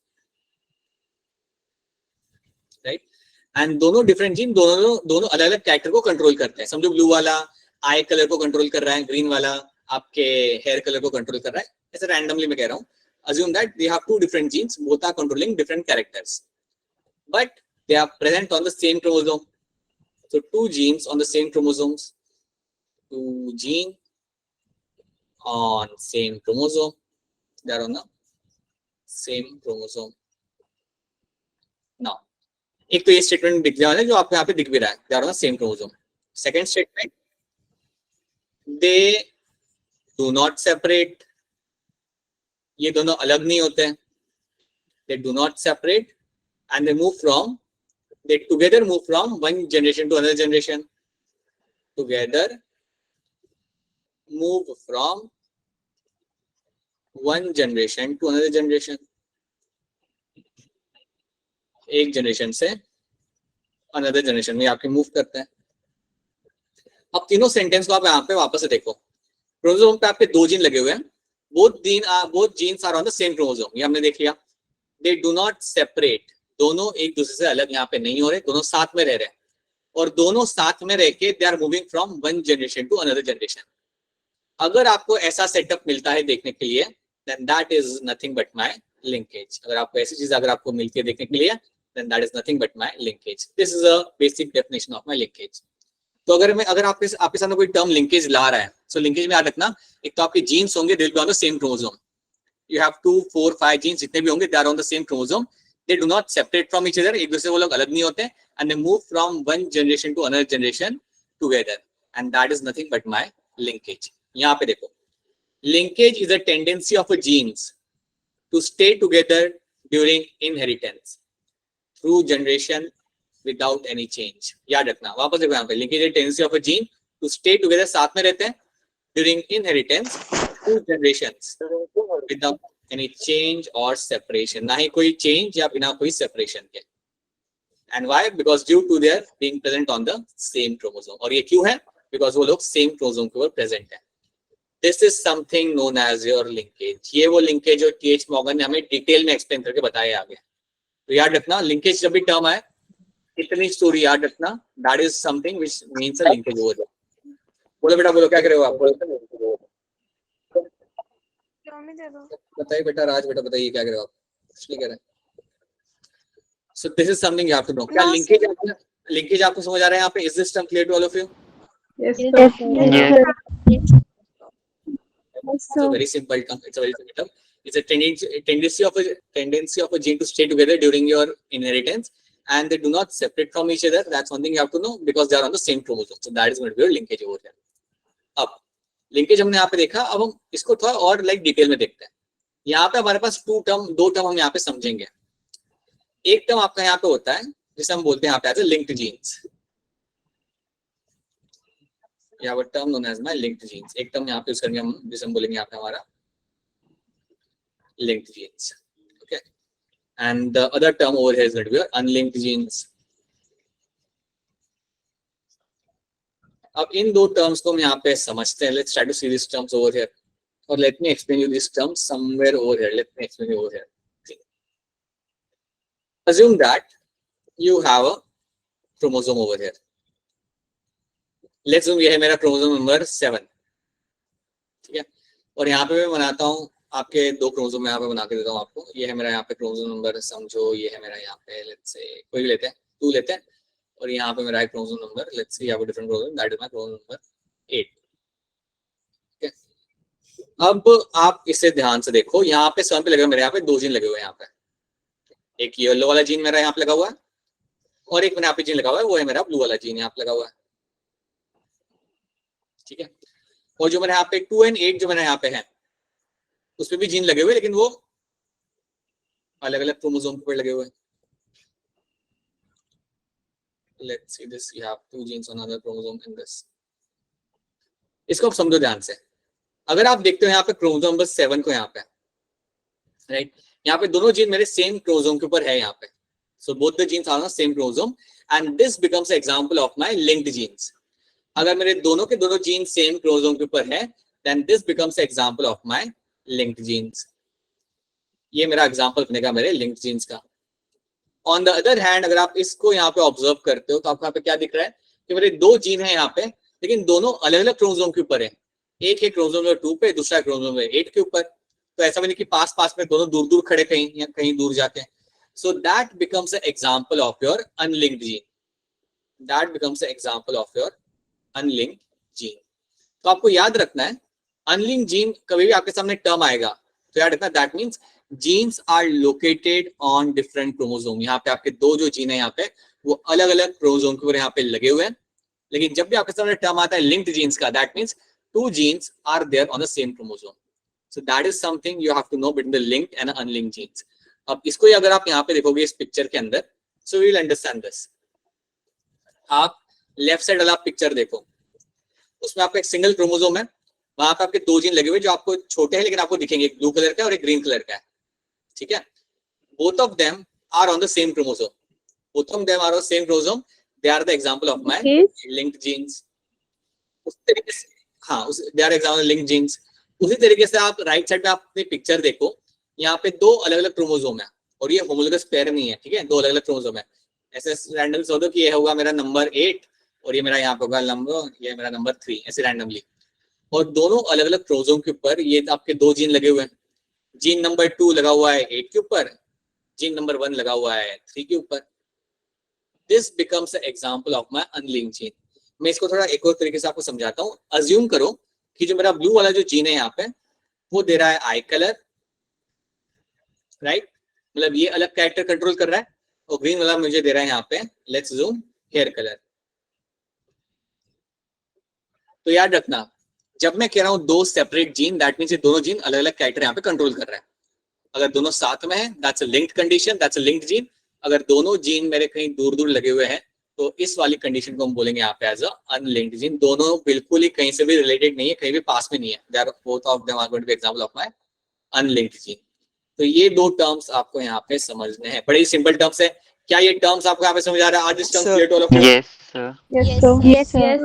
राइट? एंड दोनों डिफरेंट जीन दोनों अलग अलग कैरेक्टर को कंट्रोल करते हैं। समझो ब्लू वाला आई कलर को कंट्रोल कर रहा है, ग्रीन वाला आपके हेयर कलर को कंट्रोल कर रहा है, ऐसे रैंडमली मैं कह रहा हूँ। assume that they have 2 different genes, both are controlling different characters, but they are present on the same chromosome. So 2 genes on the same chromosomes, 2 genes on same chromosome, they are on the same chromosome. Now एक तो ये statement दिख जाना है जो आपको यहाँ पे दिख भी रहा है, they are on the same chromosome. Second statement, they do not separate, ये दोनों अलग नहीं होते हैं, they do not separate, and they together move from one generation to another generation, together move from one generation to another generation, एक generation से another generation में आपके मूव करते हैं। अब तीनों सेंटेंस को आप यहाँ पे वापस से देखो, क्रोमोसोम पे आपके 2 जीन लगे हुए हैं, both genes are on the same chromosome, ये हमने देख लिया। They do not separate, दोनों एक दूसरे से अलग यहाँ पे नहीं हो रहे, दोनों साथ में रह रहे हैं, और दोनों साथ में रह के they are moving from one generation to another generation। अगर आपको ऐसा सेटअप मिलता है देखने के लिए, then that is nothing but my linkage। अगर आपको ऐसी चीज अगर आपको मिलती है देखने के लिए, then that is nothing but my linkage। This is a basic definition of my linkage। तो अगर आपके सामने कोई टर्म लिंकेज ला रहा है, सो लिंकेज में याद रखना, एक तो आपके जीन्स होंगे, they will be on the same chromosome. You have 2, 4, 5 genes जितने भी होंगे, they are on the same chromosome. They do not separate from each other, एक दूसरे से वो लोग अलग नहीं होते, and they move from one generation to another generation together, and that is nothing but my linkage. यहाँ पे देखो, linkage is a tendency of a genes to stay together during inheritance through generation without any change. याद रखना, वापस देखो यहाँ पे, linkage is tendency of a gene to stay together, साथ में रहते हैं, during inheritance through generations without any change और सेपरेशन, ना ही कोई चेंज या बिना कोई सेपरेशन के। And why? Because due to their being present on the same chromosome. और ये क्यों है? बिकॉज वो लोग सेम क्रोमोसोम के ऊपर प्रेजेंट है। This is something known as your linkage. ये वो लिंकेज जो टी.एच. मॉर्गन ने हमें डिटेल में एक्सप्लेन करके बताया आगे। तो याद रखना, लिंकेज जब भी टर्म आए, इतनी स्टोरी याद रखना, that is something which means a linkage over there. बोलो बेटा, बोलो, क्या कर रहे हो आप? बताइए बेटा, राज बेटा बताइए क्या कर रहे हो आप? कुछ नहीं कर रहे। So this is something you have to know. क्या लिंकेज आपको समझ आ रहा है यहाँ पे? Is this term clear to all of you? Yes, Yes, sir. Yes. It's a very simple term. It's a very simple term. It's a tendency of a gene to stay together during your inheritance, and they do not separate from each other. That's one thing you have to know, because they are on the same chromosome. So that is going to be your linkage over here. अब linkage हमने यहाँ पे देखा, अब हम इसको थोड़ा और डिटेल में देखते हैं। यहाँ पे हमारे पास दो टर्म हम यहाँ पे समझेंगे। एक टर्म आपका यहाँ पे होता है जिसे हम बोलते हैं यहाँ पे लिंक्ड जीन्स। यहाँ पर term known as my linked genes. एक टर्म यहाँ पे यूज करेंगे हम, जिसे हम बोलेंगे यहाँ पे हमारा linked genes, okay, and the other term over here is going to be unlinked genes. अब इन दो टर्म्स को हम यहाँ पे समझते हैं। Let's try to see these terms over here, or let me explain you these terms somewhere over here. Let me explain you over here. See. Assume that you have a chromosome over here. Let's assume ये है मेरा chromosome number 7, ठीक है, और यहाँ पे मैं बनाता हूँ आपके 2 क्रोमोसोम यहाँ पे बना के देता हूँ आपको। ये है मेरा यहाँ पे क्रोमोसोम नंबर, समझो ये है मेरा यहाँ पे, लेट्स से कोई भी लेते हैं, 2 लेते हैं, और यहाँ पे मेरा है क्रोमोसोम नंबर, लेट्स से यहाँ पे different chromosome, that is my chromosome number 8, ठीक है। अब आप इसे ध्यान से देखो, यहाँ पे 7 पे लगे हुए मेरे यहाँ पे 2 जीन लगे हुए हैं यहाँ पे। एक येलो वाला जीन मेरा यहाँ पे लगा हुआ है, और एक मेरा यहाँ पे जीन लगा हुआ है, वो है मेरा ब्लू वाला जीन यहाँ पे लगा हुआ है, ठीक है। और जो मेरे यहाँ पे 2 और 8 जो मेरे यहाँ पे है, उसमें भी जीन लगे हुए, लेकिन वो अलग अलग क्रोमोसोम पर लगे हुए हैं। Let's see this. You have 2 genes on another chromosome in this. इसको आप समझो ध्यान से। अगर आप देखते हो यहाँ पे क्रोमोसोम नंबर 7 को यहाँ पे, राइट, यहाँ पे दोनों जीन मेरे सेम क्रोमोसोम के ऊपर है यहाँ पे। So both the genes are on the same chromosome, and this becomes an example of my linked genes. अगर मेरे दोनों के दोनों जीन सेम क्रोमोसोम के ऊपर है, then this becomes an example of my linked genes. ये मेरा एग्जांपल बनेगा मेरे लिंक्ड जीन्स का। ऑन द अदर हैंड, अगर आप इसको यहाँ पे ऑब्जर्व करते हो तो आपको यहाँ पे क्या दिख रहा है कि मेरे 2 जीन है यहाँ पे, लेकिन दोनों अलग अलग क्रोमोसोम के ऊपर है। एक है क्रोमोसोम नंबर 2 पे, दूसरा क्रोमोसोम नंबर 8 के ऊपर। तो ऐसा भी नहीं कि पास पास में दोनों दूर दूर खड़े कहीं या कहीं दूर जाके। सो that becomes a example of your unlinked gene. That becomes a example of your unlinked gene. तो आपको याद रखना है, अनलिंक्ड जीन कभी भी आपके सामने टर्म आएगा तो याद रखना, that means genes are located on different chromosome. यहाँ पे आपके 2 जो जीन है यहाँ पे, वो अलग अलग क्रोमोसोम के ऊपर यहाँ पे लगे हुए हैं। लेकिन जब भी आपके सामने टर्म आता है लिंक्ड जीन्स का, that means 2 genes are there on the same chromosome. So that is something you have to know between the linked and unlinked genes. अब इसको अगर आप यहाँ पे देखोगे इस पिक्चर के अंदर, so you will understand this. आप लेफ्ट साइड वाला पिक्चर देखो, उसमें आपका एक सिंगल क्रोमोसोम है, वहां पे आपके 2 जीन लगे हुए जो आपको छोटे हैं लेकिन आपको दिखेंगे, एक ब्लू कलर का और एक ग्रीन कलर का है, ठीक है। Both of them are on the same chromosome. Both of them are on same chromosome. They are the example of my linked genes. उस तरीके से हाँ, they are example link genes. उसी तरीके से आप राइट साइड में आप अपनी पिक्चर देखो, यहाँ पे 2 अलग अलग क्रोमोसोम है और ये होमोलोगस पेयर नहीं है, ठीक है, 2 अलग अलग क्रोमोसोम है। ऐसे रैंडम सोच दो कि ये होगा मेरा नंबर 8 और ये मेरा यहाँ पे होगा नंबर, ये मेरा नंबर 3, ऐसे रैंडमली। और दोनों अलग अलग क्रोमोसोम के ऊपर ये आपके 2 जीन लगे हुए हैं। जीन नंबर 2 लगा हुआ है 8 के ऊपर, जीन नंबर 1 लगा हुआ है 3 के ऊपर। This becomes example of my unlinked gene. मैं इसको थोड़ा एक और तरीके से आपको समझाता हूँ। अज्यूम करो कि जो मेरा ब्लू वाला जो जीन है यहाँ पे वो दे रहा है आई कलर, राइट, मतलब ये अलग कैरेक्टर कंट्रोल कर रहा है, और ग्रीन वाला मुझे दे रहा है यहाँ पे, लेट्स जूम, हेयर कलर। तो याद रखना, जब मैं कह रहा हूँ 2 सेपरेट जीन, दैट मींस ये दोनों जीन अलग अलग कैरेक्टर यहाँ पे कंट्रोल कर रहा है। अगर दोनों साथ में है, that's a linked condition, that's a linked gene. अगर दोनों जीन मेरे कहीं दूर दूर लगे हुए हैं तो इस वाली कंडीशन को हम बोलेंगे यहाँ पे एज अ अनलिंक्ड जीन। दोनों बिल्कुल ही कहीं से भी रिलेटेड नहीं है, कहीं भी पास में नहीं है, they are both of them are going to be example of my unlinked gene. तो ये 2 टर्म्स आपको यहाँ पे समझने हैं, बड़े ही सिंपल टर्म्स है। क्या ये टर्म्स आपको यहाँ पे समझ आ रहा है? आज terms clear to all of you? Yes, sir. Yes, sir. Yes, yes.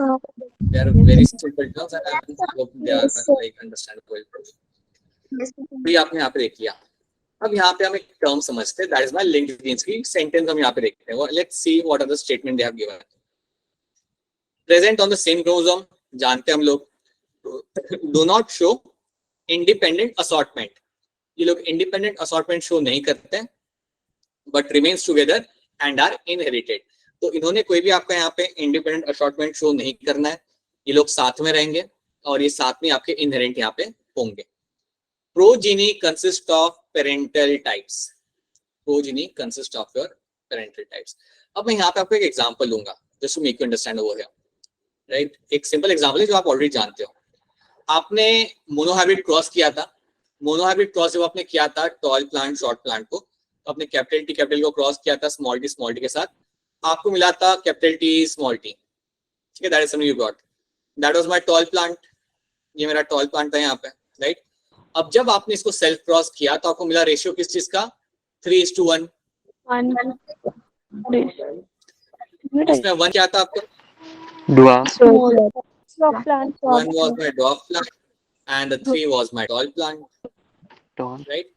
They are very simple terms and I hope they are like understandable. तो ये आपने यहाँ पे देख लिया। अब यहाँ पे हम एक टर्म समझते हैं, that is my linked genes की सेंटेंस हम यहाँ पे देखते हैं। Let's see what are the statement they have given. Present on the same chromosome, जानते हैं हम लोग, do not show independent assortment. ये लोग इंडिपेंडेंट असॉर्टमेंट शो नहीं करते but remains together and are inherited. तो इन्होंने कोई भी आपका यहाँ पे इंडिपेंडेंट असॉर्टमेंट शो नहीं करना है, ये लोग साथ में रहेंगे और ये साथ में आपके इनहेरेंट यहाँ पे होंगे। Progeny consists of parental types. Progeny consists of your parental types. अब मैं यहाँ पे आपको एक एग्जांपल दूंगा just to make you understand over here, right? एक सिंपल एग्जांपल है जो आप ऑलरेडी जानते हो। आपने मोनोहाइब्रिड क्रॉस किया था। मोनोहाइब्रिड क्रॉस जब आपने किया था टॉल प्लांट शॉर्ट प्लांट को, तो आपने कैपिटल टी को क्रॉस किया था स्मॉल टी के साथ, आपको मिला था कैपिटल टी स्मॉल टी, ठीक है, that is something you got, that was my tall plant. ये मेरा टॉल प्लांट था यहाँ पे, राइट। अब जब आपने इसको सेल्फ क्रॉस किया तो आपको मिला रेशियो किस चीज का? 3:1। इसमें 1 क्या था आपको? Dwarf. plant. 1 was my dwarf plant and the 3 was my tall plant, Tall. right?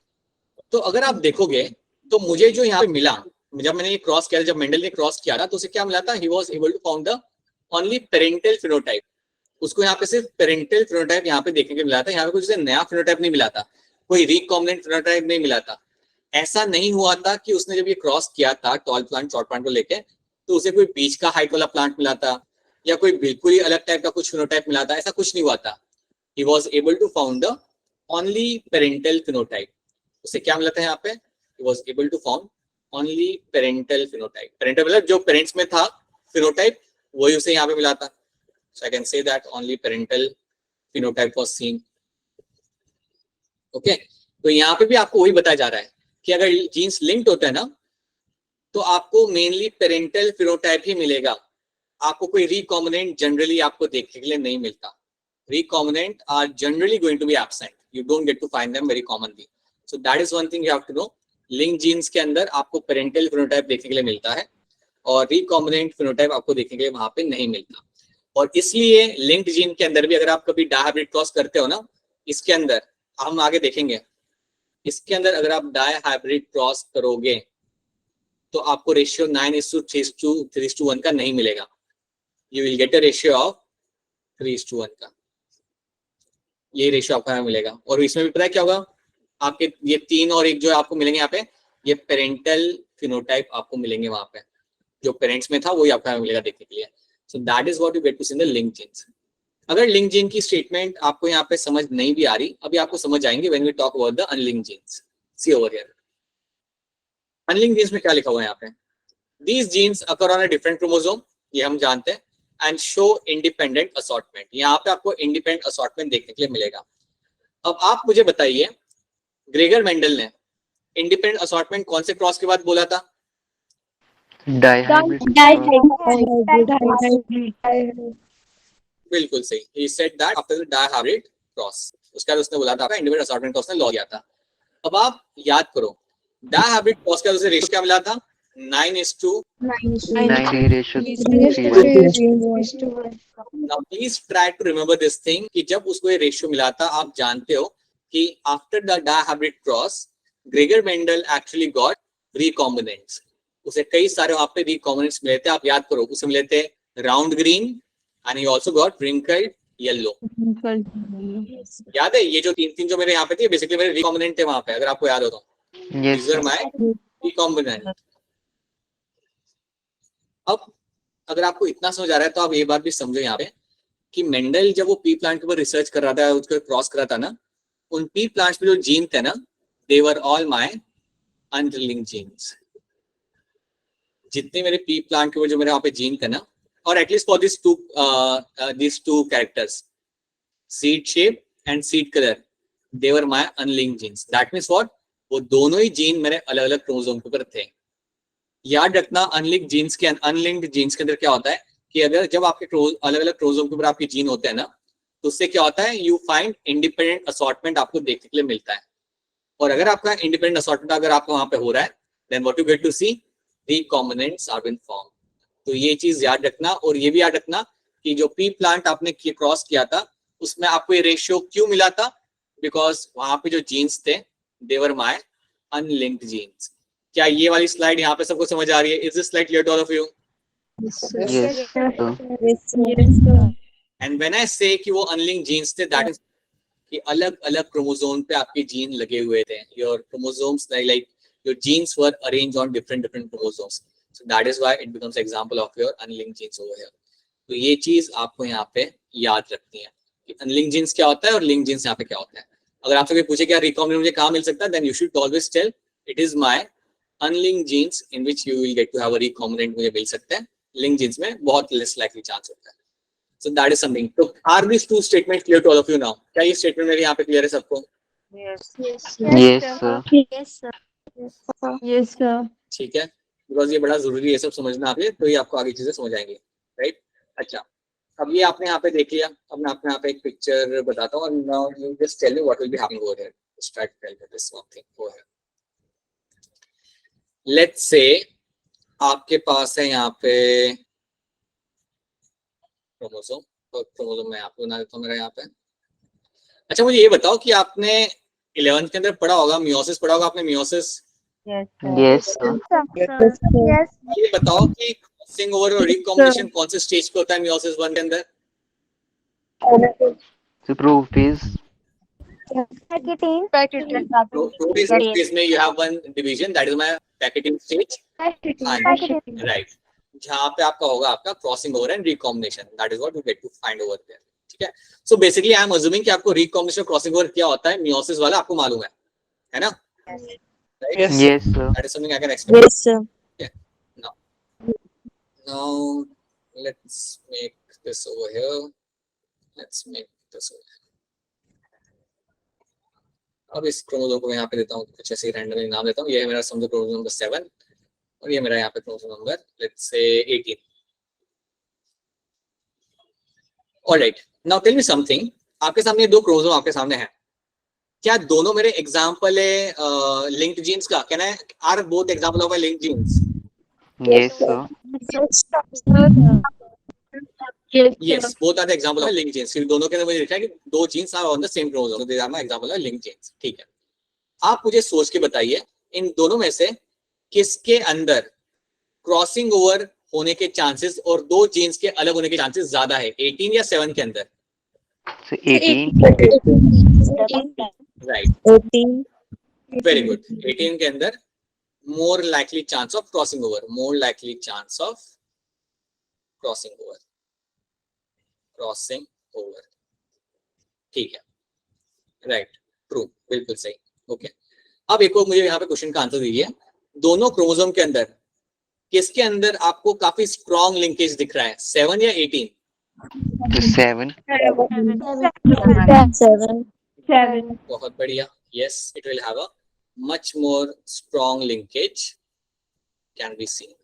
तो अगर आप देखोगे तो मुझे जो यहाँ पे मिला, जब मैंने ये क्रॉस किया, जब मेंडल ने क्रॉस किया था तो उसे क्या मिला था? He was able to found the only parental phenotype. उसको यहाँ पे सिर्फ पेरेंटल फिनोटाइप यहाँ पे देखने को मिला था, यहाँ पे कुछ नया फिनोटाइप नहीं मिला था, कोई रिकॉम्बिनेंट फिनोटाइप नहीं मिला था। ऐसा नहीं हुआ था कि उसने जब ये क्रॉस किया था टॉल प्लांट शॉर्ट प्लांट को लेके तो उसे कोई बीच का हाइट वाला प्लांट मिला था या कोई बिल्कुल ही अलग टाइप का कुछ फिनोटाइप मिला था, ऐसा कुछ नहीं हुआ था। He was able to found the only parental phenotype. उसे क्या मिला था यहाँ पे? He was able to found only parental phenotype. Parental मतलब जो पेरेंट्स में था फिनोटाइप वही उसे यहाँ पे मिला था। So I can say that only parental phenotype was seen. Okay, तो यहाँ पे भी आपको वही बताया जा रहा है कि अगर जीन्स लिंक्ड होते हैं ना तो आपको मेनली पेरेंटल फिनोटाइप ही मिलेगा, आपको कोई रिकॉम्बिनेंट जनरली आपको देखने के लिए नहीं मिलता। Recombinant are generally going to be absent, you don't get to find them very commonly. So that is one thing you have to know. Link genes के अंदर आपको पेरेंटल फिनोटाइप देखने के लिए मिलता है और रिकॉम्बिनेंट फिनोटाइप आपको देखने के लिए वहां पे नहीं मिलता। और इसलिए लिंक्ड जीन के अंदर भी अगर आप कभी डायहाइब्रिड क्रॉस करते हो ना, इसके अंदर हम आगे देखेंगे, इसके अंदर अगर आप डायहाइब्रिड क्रॉस करोगे तो आपको रेशियो 9:3:1 का नहीं मिलेगा, you will get a ratio of 3:1 का, ये रेशियो आपको मिलेगा। और इसमें भी पता है क्या होगा, आपके ये 3 और 1 जो आपको मिलेंगे यहाँ पे, ये पेरेंटल फिनोटाइप आपको मिलेंगे वहां पे, जो पेरेंट्स में था वही आपको मिलेगा देखने के लिए। So that is what you get to see in the linked genes. अगर लिंक जीन की स्टेटमेंट आपको यहाँ पे समझ नहीं भी आ रही, अभी आपको समझ आएंगे when we talk about the unlinked genes. See over here. Unlinked genes में क्या लिखा हुआ है यहाँ पे? These genes occur on a different chromosome, ये हम जानते हैं, and show independent assortment. यहाँ पे आपको independent assortment देखने के लिए मिलेगा। अब आप मुझे बताइए, ग्रेगर मेंडल ने independent assortment कौन से क्रॉस के बाद बोला था? Dihybrid. बिल्कुल सही, he said that after the dihybrid cross, उसके बाद उसने बोला था इंडिविजुअल असॉर्टमेंट का उसने लॉ किया था। अब आप याद करो, डायहाइब्रिड क्रॉस का उसे रेशियो क्या मिला था? 9:3. 3:3. Now please try to remember this thing कि जब उसको ये रेशियो मिला था, आप जानते हो कि after the dihybrid cross, Gregor Mendel actually got recombinants. उसे कई सारे वहां पे recombinants मिले थे. आप याद करो, उसे मिले थे round green and he also got wrinkled yellow. याद है ये जो तीन जो मेरे यहाँ पे थे, बेसिकली मेरे recombinant थे वहां पे, अगर आपको याद हो तो. Yes, These are my recombinant. अब अगर आपको इतना समझ आ रहा है तो आप ये बात भी समझो यहाँ पे कि मेंडल जब वो पी प्लांट के ऊपर रिसर्च कर रहा था, उसको क्रॉस कर रहा था ना, उन पी प्लांट्स में जो जीन थे ना, दे वर ऑल माय अंडरलिंक जीन्स. जितने मेरे पी प्लांट के ऊपर जो मेरे वहां पे जीन थे ना, और at least for this two characters, seed shape and seed colour, they were my unlinked genes. That means what, वो दोनों ही जीन मेरे अलग अलग क्रोमोसोम के ऊपर थे. याद रखना, अनलिंक्ड जीन्स के अंदर क्या होता है कि अगर जब आपके अलग अलग क्रोमोसोम के ऊपर आपके जीन होते हैं ना, तो उससे क्या होता है, यू फाइंड इंडिपेंडेंट असॉर्टमेंट आपको देखने के लिए मिलता है. और अगर आपका इंडिपेंडेंट असॉर्टमेंट अगर आपको वहां पे हो रहा है, then what you get to see, recombinants are been form. तो ये चीज याद रखना. और ये भी याद रखना कि जो पी प्लांट आपने क्रॉस किया था, उसमें आपको ये रेशियो क्यों मिला था, बिकॉज वहां पे जो जीन्स थे, दे वर माय अनलिंक्ड जीन्स. क्या ये वाली स्लाइड यहाँ पे सबको समझ आ रही है? Is this slide clear to all of you? yes, sir. And when I say कि वो अनलिंक्ड जीन्स थे, दैट इज कि अलग अलग क्रोमोसोम पे आपके जीन लगे हुए थे. Your chromosomes like your genes were arranged on different chromosomes. So that is why it becomes example of your unlinked genes over here. तो ये चीज आपको यहाँ पे याद रखनी है कि अनलिंक्ड जीन्स क्या होता है और लिंक्ड जीन्स यहाँ पे क्या होता है. अगर आपसे कोई पूछे कि यार रिकॉम्बिनेंट मुझे कहाँ मिल सकता है, then you should always tell it is my unlinked genes in which you will get to have a recombinant मुझे मिल सकता है. लिंक्ड जीन्स में बहुत लेस लाइकली चांस होता है. So that is something. So are these two statements clear to all of you now? क्या ये statement मेरे यहाँ पे clear है सबको? Yes, sir. Yes, sir. ठीक है, because ये बड़ा जरूरी है सब समझना आपके, तो ये आपको आगे चीजें समझ आएंगी, राइट? अच्छा, अब ये आपने यहाँ पे देख लिया. अब मैं आपने यहाँ पे एक पिक्चर बताता हूँ, and now you just tell me what will be happening over here. Just try to tell me this one thing over here. Let's say आपके पास है यहाँ पे क्रोमोसोम मैं आपको बना देता हूँ मेरा यहाँ पे. अच्छा, मुझे ये बताओ कि आपने 11th के अंदर पढ़ा होगा, मियोसिस पढ़ा होगा आपने, मियोसिस? Yes, sir. ये बताओ कि क्रॉसिंग ओवर और रिकॉम्बिनेशन कौन से स्टेज पे होता है मियोसिस 1 के अंदर? The proof is protein stage में you have one division, that is my pachytene stage. Right, जहाँ पे आपका होगा आपका crossing over and recombination. That is what you get to find over there. ठीक है, so basically I am assuming कि आपको रिकॉम्बिनेशन क्रॉसिंग ओवर क्या होता है मियोसिस वाला आपको मालूम है ना? yes, sir. That is something I can explain. Yes, sir. Now let's make this over here. Let's make this over here. अब इस क्रोमोसोम को यहाँ पे देता हूँ, कुछ ऐसे रैंडमली नाम देता हूँ. ये है मेरा समझो क्रोमोसोम नंबर 7 और ये मेरा यहाँ पे chromosome number let's say 18. Alright, now tell me something. आपके सामने दो क्रोमोसोम आपके सामने हैं. क्या दोनों मेरे एग्जांपल है लिंक्ड जीन्स का? Can I R both example of my linked jeans? Yes, sir. Yes, both are the example of linked genes. फिर दोनों के अंदर मुझे लिखा है कि दो genes are on the same chromosome, so these are my example of linked genes. ठीक है, आप मुझे सोच के बताइए इन दोनों में से किसके अंदर क्रॉसिंग ओवर होने के चांसेस और दो जीन्स के अलग होने के चांसेस ज्यादा है, 18 या 7 के अंदर? So 18. राइट, 18. Very good. 18 के अंदर मोर likely chance of crossing over, more likely chance of crossing over, crossing over. ठीक है, राइट, ट्रू, बिल्कुल सही. ओके, अब एक और मुझे यहाँ पे क्वेश्चन का आंसर दीजिए. दोनों क्रोमोसोम के अंदर किसके अंदर आपको काफी स्ट्रॉन्ग लिंकेज दिख रहा है, 7 या 18? So 7. 7. बहुत बढ़िया. Yes, it will have a much more strong linkage can be seen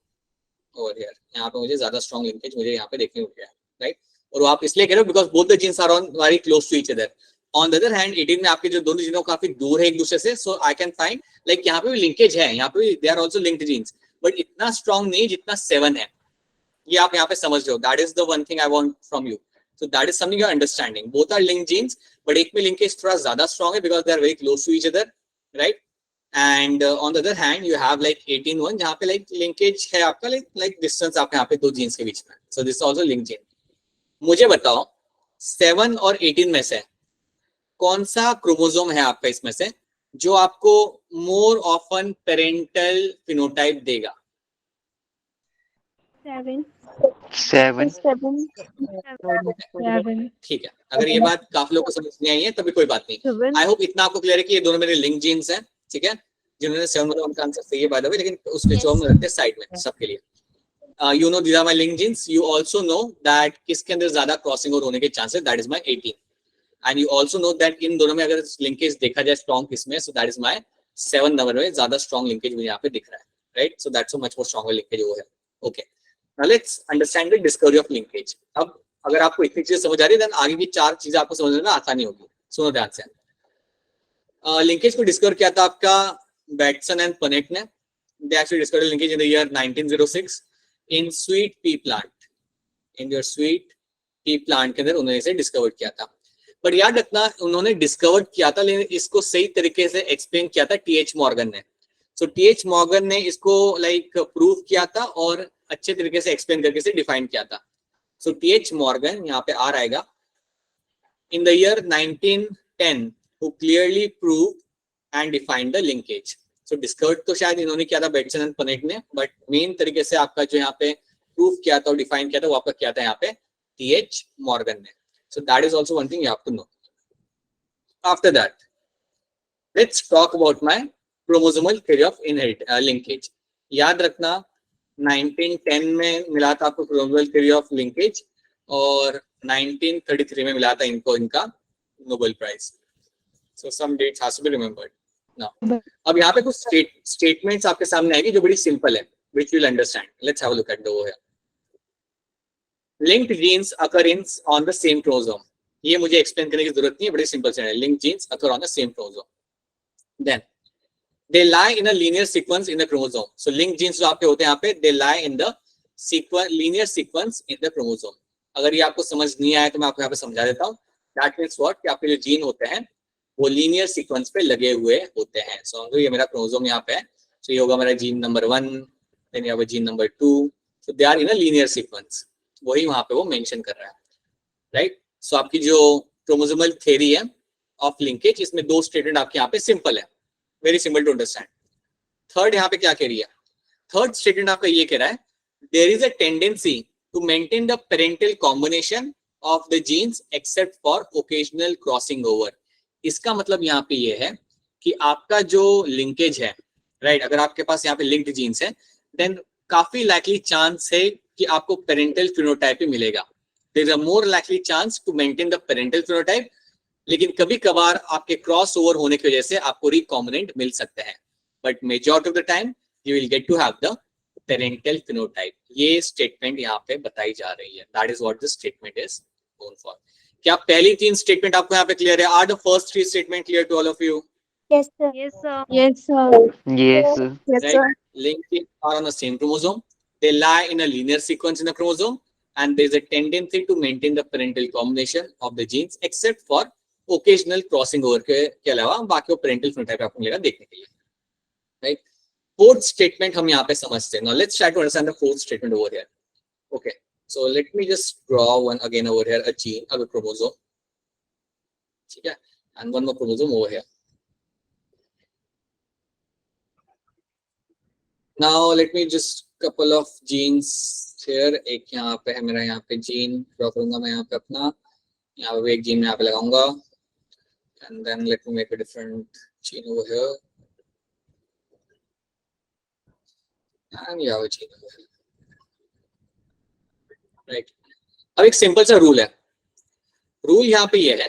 over here. यहाँ पे मुझे ज्यादा स्ट्रॉन्ग लिंकेज मुझे यहाँ पे देखने को मिल गया, राइट? और वो आप इसलिए कह रहे हो because both the genes are on very close to each other. On the other hand 18 में आपके जो दोनों जीनों काफी दूर है एक दूसरे से, so I can find like यहाँ पे भी लिंकेज है, यहाँ पे they are also linked genes, but इतना स्ट्रॉन्ग नहीं जितना 7 है। ये आप यहाँ पे समझ रहे हो। That is the one thing I want from you. So that is something you are understanding. Both are linked genes, but एक में लिंकेज थोड़ा ज्यादा स्ट्रॉन्ग है because they are very close to each other, right. And on the other hand you have like 18-1 जहाँ पे like linkage है आपका like distance आपके यहाँ पे दो जीन्स के बीच में। So this also linked gene. मुझे बताओ 7 और 18 में से कौन सा क्रोमोसोम है आपका इसमें से जो आपको मोर ऑफन पेरेंटल फिनोटाइप देगा? 7 7 ठीक है, अगर ये बात काफी लोगों को समझ नहीं आई है तभी कोई बात नहीं। 7 आई होप इतना आपको क्लियर है कि ये दोनों मेरे लिंक जीन्स हैं, ठीक है। जिन्होंने 7 मतलब उनका आंसर सही है बाय द वे, लेकिन उसके जो हम रखते हैं साइड में सबके लिए। You know these are my link genes. You also know that किसके अंदर ज्यादा क्रॉसिंग और होने के chances, that is my 18। And you also know that इन दोनों में अगर लिंकेज देखा जाए स्ट्रॉन्ग किसमें, so that is my 7 number में ज्यादा स्ट्रॉन्ग लिंकेज मुझे यहाँ पे दिख रहा है, right. So that's so much more stronger linkage वो है। Okay, now let's understand the discovery of linkage. अब अगर आपको इतनी चीजें समझ आ रही है देन आगे की 4 चीजें आपको समझने में आसानी होगी। सुनो ध्यान से। लिंकेज को डिस्कवर किया था आपका बैटसन एंड पनेट ने। They actually discovered linkage in the year 1906 in sweet pea plant. In your sweet pea plant के अंदर उन्होंने इसे डिस्कवर किया था। बट याद रखना उन्होंने डिस्कवर किया था लेकिन इसको सही तरीके से एक्सप्लेन किया था टीएच मॉर्गन ने। सो टीएच मॉर्गन ने इसको लाइक प्रूव किया था और अच्छे तरीके से एक्सप्लेन करके इसे डिफाइन किया था। सो टीएच मॉर्गन यहाँ पे आ रहेगा इन the year 1910 who clearly proved and defined the linkage. So discovered तो शायद इन्होंने किया था बैटसन एंड पनेट ने, बट मेन तरीके से आपका जो यहाँ पे प्रूव किया था और डिफाइन किया था वो आपका किया था यहाँ पे टीएच मॉर्गन ने। So that is also one thing you have to know. After that, let's talk about my chromosomal theory of linkage. याद रखना 1910 में मिला था आपको chromosomal theory of linkage और 1933 में मिला था इनको इनका Nobel prize. So some dates has to be remembered. Now, अब यहाँ पे कुछ statements आपके सामने आएगी जो बड़ी सिंपल है, which you will understand. Let's have a look at the over here. Linked genes occur on the same chromosome. ये मुझे explain करने की जरूरत नहीं है, बड़ी सिंपल से है। Linked genes occur on the same chromosome. Then they lie in a linear sequence in the chromosome. So linked genes जो आपके होते हैं यहाँ पे, they lie in the linear sequence in the chromosome. अगर ये आपको समझ नहीं आया तो मैं आपको यहाँ पे समझा देता हूँ। That means what? कि आपके जो जीन होते हैं वो लीनियर सीक्वेंस पे लगे हुए होते हैं। सो ये मेरा क्रोमोसोम यहाँ पे है। सो ये होगा मेरा जीन नंबर 1, देन ये होगा gene number 2। So they are in a linear sequence, वही वहां पे वो मेंशन कर रहा है, राइट। सो आपकी जो क्रोमोसोमल थ्योरी है ऑफ लिंकेज, इसमें 2 स्टेटमेंट आपके यहाँ पे सिंपल है, very simple to understand. Third यहाँ पे क्या कह रही है? थर्ड स्टेटमेंट आपका ये कह रहा है there is a tendency to maintain the parental combination of the genes except for occasional crossing over. इसका मतलब यहाँ पे ये है कि आपका जो लिंकेज है, राइट, अगर आपके पास यहाँ पे लिंक्ड जीन्स है देन काफी लाइकली चांस है कि आपको पेरेंटल फिनोटाइप ही मिलेगा। There is a more likely chance to maintain the parental phenotype, लेकिन कभी कभार आपके क्रॉस ओवर होने की वजह से आपको रिकॉम्बिनेंट मिल सकते हैं, but majority of the time you will get to have the parental phenotype. ये स्टेटमेंट यहाँ पे बताई जा रही है। That is what this statement is known for. क्या पहली 3 स्टेटमेंट आपको यहाँ पे क्लियर है? Are the first 3 statement clear to all of you? Yes, sir. Yes, sir. yes Yes, Right? sir. Linked are on the same chromosome. They lie in a linear sequence in the chromosome, and there is a tendency to maintain the parental combination of the genes, except for occasional crossing over के अलावा बाकी वो parental phenotype आपको मिलेगा देखने के लिए, right? Fourth statement हम यहाँ पे समझते हैं. Now let's try to understand the fourth statement over here. Okay, so let me just draw one again over here, a gene, a chromosome, ठीक है, and one more chromosome over here. Now let me just couple of genes here. एक यहाँ पे है मेरा, यहाँ पे gene draw करूंगा मैं यहाँ पे अपना, यहाँ पे एक जीन यहाँ पे लगाऊंगा, and then let me make a different gene over here, and यहाँ पे gene over here, right? अब एक सिंपल सा रूल है. रूल यहाँ पे ये है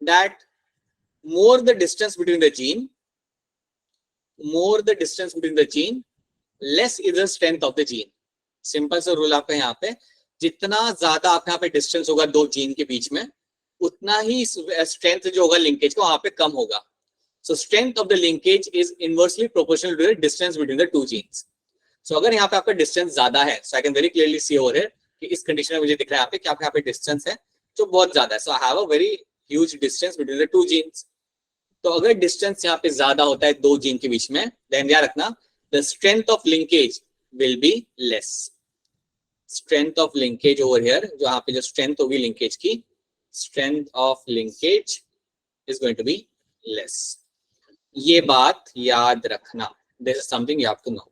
that more the distance between the gene, less is the strength of the gene. Simple सा रूल आपका यहाँ पे, जितना ज्यादा आप यहाँ पे डिस्टेंस होगा दो जीन के बीच में, उतना ही स्ट्रेंथ जो होगा लिंकेज का वहां पे कम होगा. So strength of the linkage is inversely proportional to the distance between the two genes. So अगर यहाँ पे आपका डिस्टेंस ज्यादा है, so I can very clearly see over here कि इस कंडीशन में मुझे दिख रहा है यहाँ पे कि आपके यहाँ पे डिस्टेंस है जो बहुत ज्यादा है. So I have a very huge distance between the two genes. तो अगर डिस्टेंस यहाँ पे ज्यादा होता है दो जीन के बीच में, देन याद रखना the strength of linkage will be less. Strength of linkage over here, जो यहाँ पे जो स्ट्रेंथ होगी लिंकेज की, strength of linkage is going to be less. ये बात याद रखना. This is something you have to know.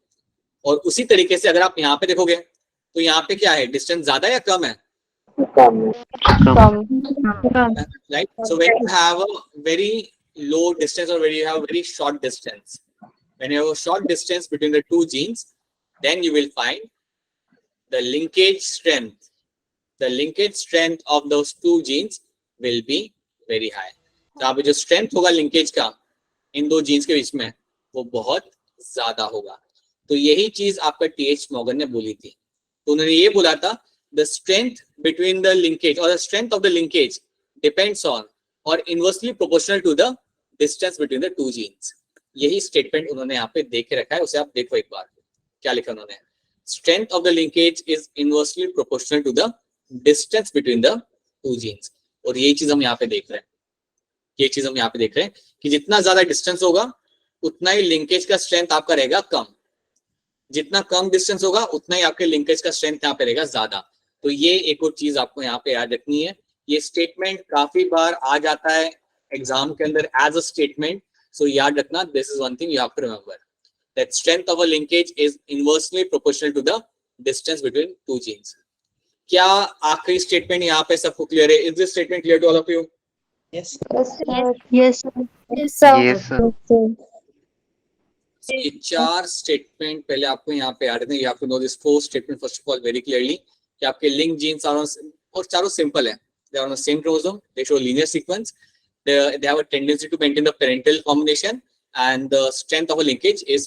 और उसी तरीके से अगर आप यहाँ पे देखोगे तो यहाँ पे क्या है, डिस्टेंस ज्यादा या कम है? Right? So when you have a very low distance or when you have a very short distance, when you have a short distance between the two genes, then you will find the linkage strength of those two genes will be very high. तो यहाँ पे जो strength होगा linkage का इन दो genes के बीच में वो बहुत ज्यादा होगा. तो यही चीज आपका TH मॉर्गन ने बोली थी. तो उन्होंने ये बोला था the strength between the linkage or the strength of the linkage depends on or inversely proportional to the distance between the two genes. यही स्टेटमेंट उन्होंने यहाँ पे देख के रखा है, उसे आप देखो एक बार क्या लिखा उन्होंने. Strength of the linkage is inversely proportional to the distance between the two genes. और यही चीज हम यहाँ पे देख रहे हैं, ये चीज हम यहाँ पे देख रहे हैं कि जितना ज्यादा डिस्टेंस होगा उतना ही लिंकेज का स्ट्रेंथ आपका रहेगा कम, जितना कम डिस्टेंस होगा उतना ही आपके लिंकेज का स्ट्रेंथ यहाँ पे रहेगा ज्यादा. तो ये एक और चीज आपको यहाँ पे याद रखनी है. ये स्टेटमेंट काफी बार आ जाता है एग्जाम के अंदर एज अ स्टेटमेंट. सो याद रखना, this is one thing you have to remember, that strength of a linkage is inversely proportional to the distance between two genes. क्या आखिरी स्टेटमेंट यहाँ पे सबको क्लियर है? Is this statement clear to all of you? Yes. Yes, sir. ये चार statement पहले आपको यहाँ पे याद रखना. You have to know this four statement first of all very clearly कि आपके लिंक जीन्स आर और चारों सिंपल है. They are on the same chromosome, they show linear sequence, they have a tendency to maintain the parental combination, and the strength of a linkage is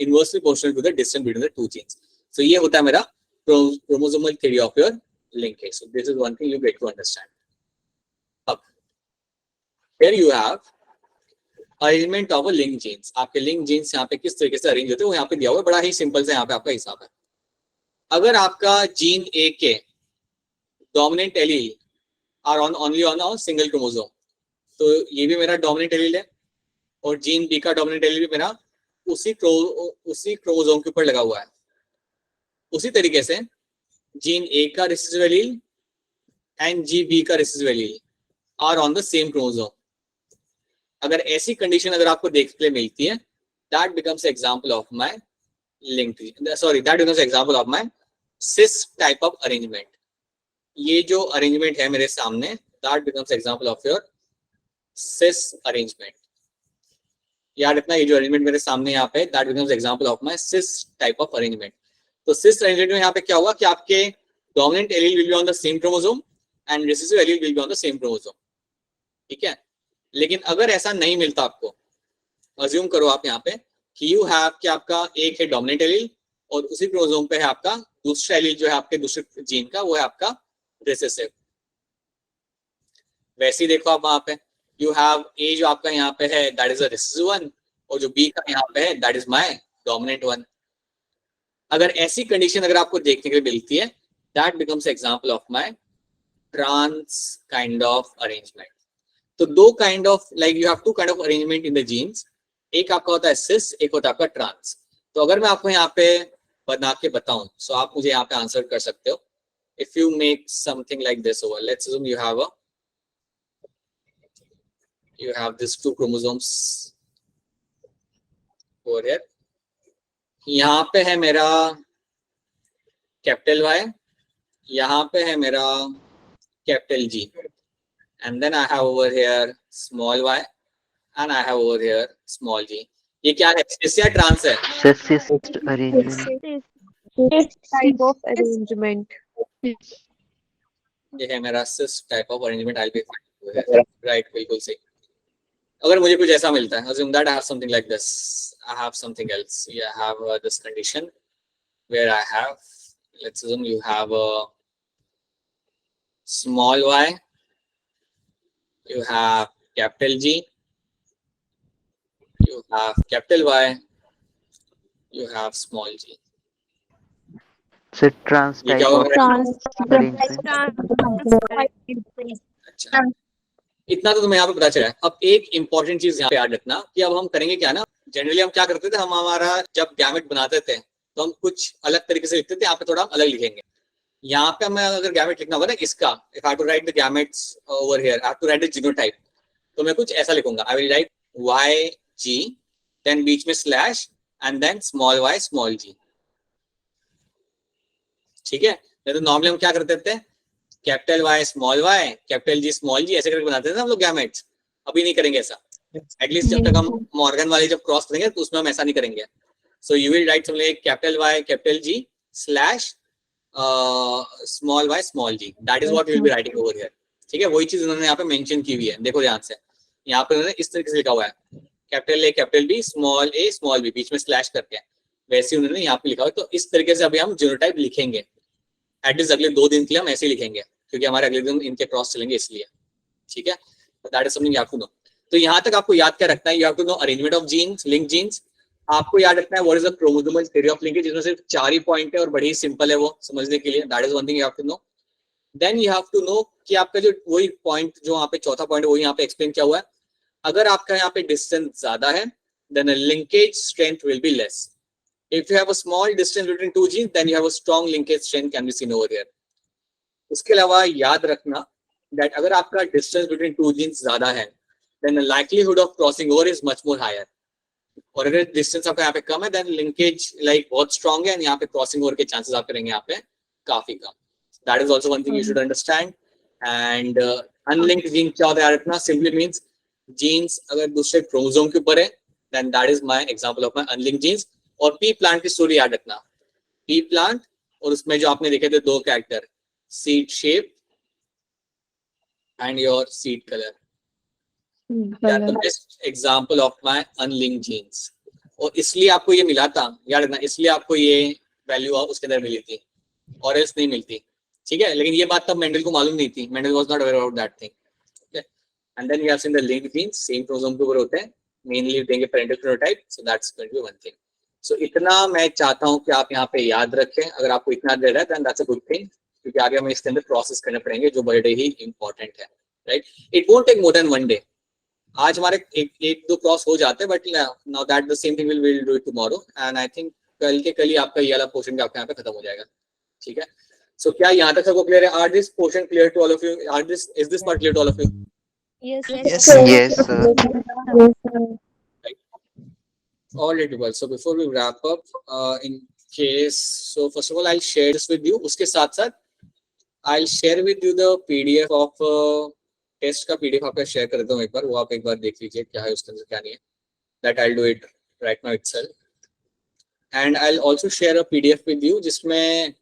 inversely proportional to the distance between the two genes. So ये होता है मेरा chromosomal theory of your linkage. So this is one thing you get to understand. अब here you have arrangement of a link genes. आपके link genes यहाँ पे किस तरीके से अरेंज होते हैं वो यहाँ पे दिया हुआ है. बड़ा ही सिंपल से यहाँ पे आपका हिसाब है. अगर आपका जीन ए के dominant allele are on only on a single chromosome, तो ये भी मेरा डोमिनेंट एलील है, और जीन बी का डोमिनेंट एलील भी मेरा उसी क्रोमोसोम के ऊपर लगा हुआ है. उसी तरीके से जीन ए का recessive allele and G B का recessive allele are on the same chromosome. अगर ऐसी कंडीशन अगर आपको देखने मिलती है, that becomes example of my that becomes example of my cis type of arrangement. ये जो अरेंजमेंट है मेरे सामने, that becomes example of your cis arrangement. याद रखना, ये जो अरेंजमेंट मेरे सामने यहाँ पे, that becomes example of my cis type of arrangement. तो cis arrangement में यहाँ पे क्या होगा कि आपके dominant allele will be on the same chromosome and recessive allele will be on the same chromosome. ठीक है. लेकिन अगर ऐसा नहीं मिलता आपको, assume करो आप यहाँ पे कि you have कि आपका एक है dominant allele और उसी क्रोमोसोम पे है आपका दूसरा एलील जो है आपके दूसरे जीन का, वो है आपका recessive. वैसे ही देखो आप वहां पे you have A जो आपका यहाँ पे है, that is a recessive one, और जो B का यहाँ पे है, that is my dominant one. अगर ऐसी कंडीशन अगर आपको देखने के लिए मिलती है, that becomes example of my trans kind of arrangement. तो दो kind of, like you have two kind of arrangement in the genes. एक आपका होता है cis, एक होता है आपका trans. तो अगर मैं आपको यहाँ पे बना के बताऊं, so आप मुझे यहाँ पे आंसर कर सकते हो. If you make something like this over, let's assume you have these two chromosomes over here. यहाँ पे है मेरा कैपिटल Y, यहाँ पे है मेरा capital G, and then I have over here small y and I have over here small g. ये क्या है, cis या ट्रांस है? cis arrangement. This type of arrangement. ये है मेरा cis type of arrangement. I'll be fine. Right, बिल्कुल सही. अगर मुझे कुछ ऐसा मिलता है, assume that I have something like this, I have something else. Yeah, I have this condition where I have, let's assume you have a small y, you have capital G, you have capital Y, you have small g. Sir, trans ये क्या type होगा of मेरा? arrangement. अच्छा, इतना तो तुम्हें यहाँ पे पता चला है। अब एक इंपॉर्टेंट चीज यहाँ पे याद रखना कि अब हम करेंगे क्या ना, जनरली हम क्या करते थे, हम हमारा जब गैमेट बनाते थे तो हम कुछ अलग तरीके से लिखते थे, यहाँ पे थोड़ा अलग लिखेंगे। यहाँ पे हमें अगर गैमेट लिखना होगा ना इसका, if I to write the gametes over here, I have to write the genotype, तो मैं कुछ ऐसा लिखूंगा, I will write YG, then बीच में slash and then small y small g। ठीक है, नहीं तो नॉर्मली हम क्या करते थे, capital Y small y capital G small g ऐसे करके बनाते थे हम लोग गैमेट्स। अभी नहीं करेंगे ऐसा, एटलीस्ट जब तक हम मॉर्गन वाले जब क्रॉस करेंगे तो उसमें हम ऐसा नहीं करेंगे। So you will write something like capital Y capital G slash small y small g, that is what you will be writing over here. ठीक है, वही चीज उन्होंने यहाँ पे मेंशन की हुई है, देखो ध्यान से, यहाँ पे उन्होंने इस तरीके से लिखा हुआ है, capital A capital B small a small b, बीच में स्लैश करके, वैसे उन्होंने यहाँ पे लिखा हुआ है। तो इस तरीके से अभी हम जीनोटाइप लिखेंगे, एटलीस्ट अगले 2 दिन के लिए हम ऐसे ही लिखेंगे, क्योंकि हमारे अगले दिन इनके क्रॉस चलेंगे इसलिए। ठीक है, that is something you have to know. तो यहाँ तक आपको याद क्या रखना है, you have to know arrangement of genes, link genes. आपको याद रखना है what is the chromosomal theory of linkage, जिसमें सिर्फ 4 ही पॉइंट है और बड़ी सिंपल है वो समझने के लिए, that is one thing you have to know. Then you have to know कि आपका जो वही पॉइंट जो यहाँ पे चौथा पॉइंट है, वही यहाँ पे एक्सप्लेन किया हुआ है, अगर आपका यहाँ पे डिस्टेंस ज्यादा है then linkage strength will be less. If you have a small distance between two genes, then you have a strong linkage strength can be seen over here. उसके अलावा याद रखना that अगर आपका distance between two genes ज्यादा है, then the likelihood of crossing over is much more higher. और अगर distance आपका यहाँ पे कम है, then linkage like बहुत strong है, and यहाँ पे crossing over के chances आप करेंगे यहाँ पे काफी कम. That is also one thing you should understand. And unlinked gene क्या होता है याद रखना, simply means genes अगर दूसरे chromosome के ऊपर है, then that is my example of my unlinked genes. और पी प्लांट की स्टोरी याद रखना, पी प्लांट और उसमें जो आपने देखे थे 2 character, seed shape and your seed colour, that the best example of my unlinked genes. और इसलिए आपको ये मिला था, याद रखना, इसलिए आपको ये वैल्यू उसके अंदर मिली थी और एल्स नहीं मिलती। ठीक है, लेकिन ये बात तब मेंडल को मालूम नहीं थी, Mendel was not aware about that thing. Okay, and then we have seen the linked genes, same chromosome के ऊपर होते हैं, मेनली देंगे parental phenotype, so that's going to be one thing. So इतना मैं चाहता हूं कि आप यहाँ पे याद रखें, अगर आपको इतना दे रहा है then that's a good thing, क्योंकि आगे हमें इसके अंदर प्रोसेस करने पड़ेंगे जो बड़े ही इंपॉर्टेंट है, right. It won't take more than 1 day. आज हमारे एक दो क्रॉस हो जाते हैं, but now that the same thing will do it tomorrow, and I think कल के कल ही आपका ये वाला पोर्शन भी आपके यहाँ पे खत्म हो जाएगा। ठीक है, सो क्या यहाँ तक सबको क्लियर है? Are this portion clear to all of you? Are this is this part clear to all of you? Yes, sir. All right, people. So before we wrap up, in case, so first of all, I'll share this with you. उसके साथ साथ I'll share with you the PDF of test का PDF आपका share कर देता हूँ एक बार, वो आप एक बार देख लीजिए क्या है उसके अंदर क्या नहीं है. That I'll do it right now itself. And I'll also share a PDF with you जिसमें